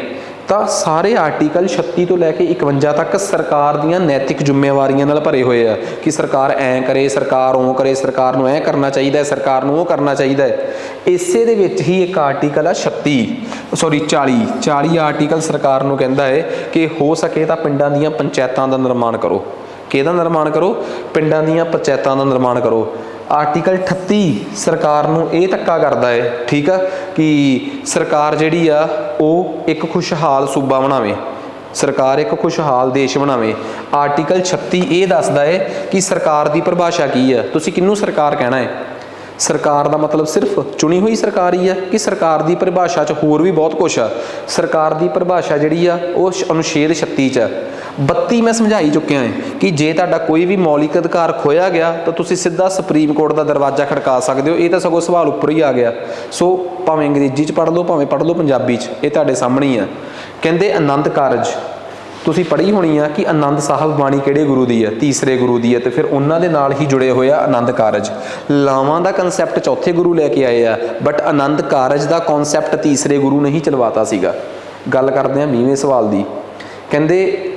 ਤਾਂ ਸਾਰੇ ਆਰਟੀਕਲ 36 ਤੋਂ ਲੈ ਕੇ 51 ਤੱਕ ਸਰਕਾਰ ਦੀਆਂ ਨੈਤਿਕ ਜ਼ਿੰਮੇਵਾਰੀਆਂ ਨਾਲ ਭਰੇ ਹੋਏ ਆ ਕਿ ਸਰਕਾਰ ਐਂ ਕਰੇ, ਸਰਕਾਰ ਉਹ ਕਰੇ, ਸਰਕਾਰ ਨੂੰ ਐਂ ਕਰਨਾ ਚਾਹੀਦਾ ਹੈ, ਸਰਕਾਰ ਨੂੰ ਉਹ ਕਰਨਾ ਚਾਹੀਦਾ ਹੈ। ਇਸੇ ਦੇ ਵਿੱਚ ਹੀ ਇੱਕ ਆਰਟੀਕਲ ਆ 40 ਆਰਟੀਕਲ ਸਰਕਾਰ ਨੂੰ ਕਹਿੰਦਾ ਹੈ ਕਿ ਹੋ ਸਕੇ ਤਾਂ ਪਿੰਡਾਂ ਦੀਆਂ ਪੰਚਾਇਤਾਂ ਦਾ ਨਿਰਮਾਣ ਕਰੋ। ਕਿਹਦਾ ਨਿਰਮਾਣ ਕਰੋ? ਪਿੰਡਾਂ ਦੀਆਂ ਪੰਚਾਇਤਾਂ ਦਾ ਨਿਰਮਾਣ ਕਰੋ। ਆਰਟੀਕਲ 38 ਸਰਕਾਰ ਨੂੰ ਇਹ ਧੱਕਾ ਕਰਦਾ ਹੈ, ਠੀਕ ਆ, ਕਿ ਸਰਕਾਰ ਜਿਹੜੀ ਆ ਉਹ ਇੱਕ ਖੁਸ਼ਹਾਲ ਸੂਬਾ ਬਣਾਵੇ, ਸਰਕਾਰ ਇੱਕ ਖੁਸ਼ਹਾਲ ਦੇਸ਼ ਬਣਾਵੇ। ਆਰਟੀਕਲ 36 ਇਹ ਦੱਸਦਾ ਹੈ ਕਿ ਸਰਕਾਰ ਦੀ ਪਰਿਭਾਸ਼ਾ ਕੀ ਆ। ਤੁਸੀਂ ਕਿਹਨੂੰ ਸਰਕਾਰ ਕਹਿਣਾ ਹੈ? ਸਰਕਾਰ ਦਾ ਮਤਲਬ ਸਿਰਫ ਚੁਣੀ ਹੋਈ ਸਰਕਾਰ ਹੀ ਆ ਕਿ ਸਰਕਾਰ ਦੀ ਪਰਿਭਾਸ਼ਾ 'ਚ ਹੋਰ ਵੀ ਬਹੁਤ ਕੁਛ ਆ? ਸਰਕਾਰ ਦੀ ਪਰਿਭਾਸ਼ਾ ਜਿਹੜੀ ਆ ਉਹ ਅਨੁਛੇਦ 36 'ਚ ਆ। 32 ਮੈਂ ਸਮਝਾਈ ਚੁੱਕਿਆ ਹੈ ਕਿ ਜੇ ਤੁਹਾਡਾ ਕੋਈ ਵੀ ਮੌਲਿਕ ਅਧਿਕਾਰ ਖੋਇਆ ਗਿਆ ਤਾਂ ਤੁਸੀਂ ਸਿੱਧਾ ਸੁਪਰੀਮ ਕੋਰਟ ਦਾ ਦਰਵਾਜ਼ਾ ਖੜਕਾ ਸਕਦੇ ਹੋ। ਇਹ ਤਾਂ ਸਗੋਂ ਸਵਾਲ ਉੱਪਰ ਹੀ ਆ ਗਿਆ। ਸੋ ਭਾਵੇਂ ਅੰਗਰੇਜ਼ੀ 'ਚ ਪੜ੍ਹ ਲਓ, ਭਾਵੇਂ ਪੜ੍ਹ ਲਓ ਪੰਜਾਬੀ 'ਚ, ਇਹ ਤੁਹਾਡੇ ਸਾਹਮਣੇ ਹੀ ਆ। ਕਹਿੰਦੇ ਆਨੰਦ ਕਾਰਜ, ਤੁਸੀਂ ਪੜ੍ਹੀ ਹੋਣੀ ਆ ਕਿ ਆਨੰਦ ਸਾਹਿਬ ਬਾਣੀ ਕਿਹੜੇ ਗੁਰੂ ਦੀ ਹੈ? ਤੀਸਰੇ ਗੁਰੂ ਦੀ ਹੈ, ਤੇ ਫਿਰ ਉਹਨਾਂ ਦੇ ਨਾਲ ਹੀ ਜੁੜੇ ਹੋਏ ਆ ਆਨੰਦ ਕਾਰਜ। ਲਾਵਾਂ ਦਾ ਕਨਸੈਪਟ ਚੌਥੇ ਗੁਰੂ ਲੈ ਕੇ ਆਏ ਆ, but Anand Karaj the concept ਤੀਸਰੇ ਗੁਰੂ ਨੇ ਹੀ ਚਲਵਾਤਾ ਸੀਗਾ। ਗੱਲ ਕਰਦੇ ਆ 20ਵੇਂ ਸਵਾਲ ਦੀ। ਕਹਿੰਦੇ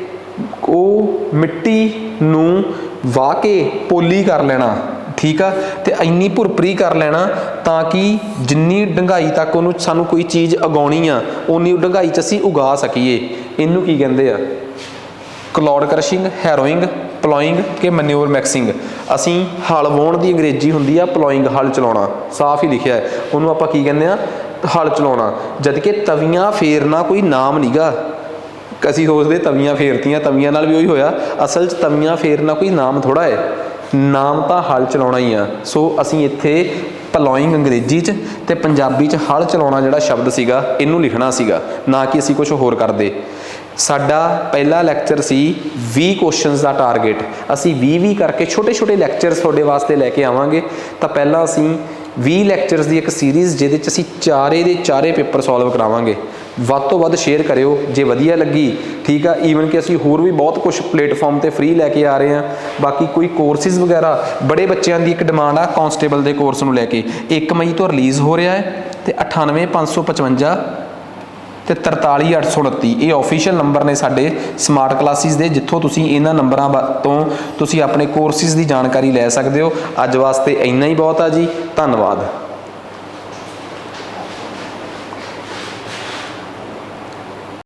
ਉਹ ਮਿੱਟੀ ਨੂੰ ਵਾਹ ਕੇ ਪੋਲੀ ਕਰ ਲੈਣਾ, ਠੀਕ ਆ, ਤੇ ਇੰਨੀ ਭੁਰਭਰੀ ਕਰ ਲੈਣਾ ਤਾਂ ਕਿ ਜਿੰਨੀ ਡੂੰਘਾਈ ਤੱਕ ਉਹਨੂੰ ਸਾਨੂੰ ਕੋਈ ਚੀਜ਼ ਉਗਾਉਣੀ ਆ ਉਨੀ ਡੂੰਘਾਈ 'ਚ ਅਸੀਂ ਉਗਾ ਸਕੀਏ। ਇਹਨੂੰ ਕੀ ਕਹਿੰਦੇ ਆ? ਕਲੌਡ ਕਰਸ਼ਿੰਗ, ਹੈਰੋਇੰਗ, ਪਲੋਇੰਗ ਕਿ ਮੈਨਿਓਰ ਮਿਕਸਿੰਗ। ਅਸੀਂ ਹਲ ਵਾਹੁਣ ਦੀ ਅੰਗਰੇਜ਼ੀ ਹੁੰਦੀ ਆ ਪਲੋਇੰਗ, ਹਲ ਚਲਾਉਣਾ, ਸਾਫ਼ ਹੀ ਲਿਖਿਆ ਹੈ। ਉਹਨੂੰ ਆਪਾਂ ਕੀ ਕਹਿੰਦੇ ਆ? ਹਲ ਚਲਾਉਣਾ। ਜਦ ਕਿ ਤਵੀਆਂ ਫੇਰਨਾ ਕੋਈ ਨਾਮ ਨੀਗਾ। ਅਸੀਂ ਸੋਚਦੇ ਤਵੀਆਂ ਫੇਰਤੀਆਂ, ਤਵੀਆਂ ਨਾਲ ਵੀ ਉਹੀ ਹੋਇਆ। ਅਸਲ 'ਚ ਤਵੀਆਂ ਫੇਰਨਾ ਕੋਈ ਨਾਮ ਥੋੜ੍ਹਾ ਹੈ। ਨਾਮ ਤਾਂ ਹਲ ਚਲਾਉਣਾ ਹੀ ਆ। ਸੋ ਅਸੀਂ ਇੱਥੇ ਪਲੋਇੰਗ ਅੰਗਰੇਜ਼ੀ 'ਚ ਤੇ ਪੰਜਾਬੀ 'ਚ ਹਲ ਚਲਾਉਣਾ ਜਿਹੜਾ ਸ਼ਬਦ ਸੀਗਾ ਇਹਨੂੰ ਲਿਖਣਾ ਸੀਗਾ, ਨਾ ਕਿ ਅਸੀਂ ਕੁਝ ਹੋਰ ਕਰਦੇ। ਸਾਡਾ ਪਹਿਲਾ ਲੈਕਚਰ ਸੀ 20 ਕੁਐਸਚਨਸ ਦਾ ਟਾਰਗੇਟ। ਅਸੀਂ 20 ਕਰਕੇ ਛੋਟੇ ਛੋਟੇ ਲੈਕਚਰਸ ਤੁਹਾਡੇ ਵਾਸਤੇ ਲੈ ਕੇ ਆਵਾਂਗੇ। ਤਾਂ ਪਹਿਲਾਂ ਅਸੀਂ 20 ਲੈਕਚਰਸ ਦੀ ਇੱਕ ਸੀਰੀਜ਼ ਜਿਹਦੇ 'ਚ ਅਸੀਂ ਚਾਰੇ ਦੇ ਚਾਰੇ ਪੇਪਰ ਸੋਲਵ ਕਰਾਵਾਂਗੇ। ਵੱਧ ਤੋਂ ਵੱਧ ਸ਼ੇਅਰ ਕਰਿਓ ਜੇ ਵਧੀਆ ਲੱਗੀ, ਠੀਕ ਆ। ਈਵਨ ਕਿ ਅਸੀਂ ਹੋਰ ਵੀ ਬਹੁਤ ਕੁਝ ਪਲੇਟਫਾਰਮ ਤੇ ਫ੍ਰੀ ਲੈ ਕੇ ਆ ਰਹੇ ਹਾਂ। ਬਾਕੀ ਕੋਈ ਕੋਰਸਿਸ ਵਗੈਰਾ, ਬੜੇ ਬੱਚਿਆਂ ਦੀ ਇੱਕ ਡਿਮਾਂਡ ਆ ਕਾਂਸਟੇਬਲ ਦੇ ਕੋਰਸ ਨੂੰ ਲੈ ਕੇ, 1 ਮਈ ਤੋਂ ਰਿਲੀਜ਼ ਹੋ ਰਿਹਾ ਹੈ ਤੇ 98555 ਤੇ 43829 ਇਹ ਆਫੀਸ਼ੀਅਲ ਨੰਬਰ ਨੇ ਸਾਡੇ ਸਮਾਰਟ ਕਲਾਸਿਸ ਦੇ, ਜਿੱਥੋਂ ਤੁਸੀਂ ਇਹਨਾਂ ਨੰਬਰਾਂ ਤੋਂ ਤੁਸੀਂ ਆਪਣੇ ਕੋਰਸਿਸ ਦੀ ਜਾਣਕਾਰੀ ਲੈ ਸਕਦੇ ਹੋ। ਅੱਜ ਵਾਸਤੇ ਇੰਨਾ ਹੀ ਬਹੁਤ ਆ ਜੀ, ਧੰਨਵਾਦ।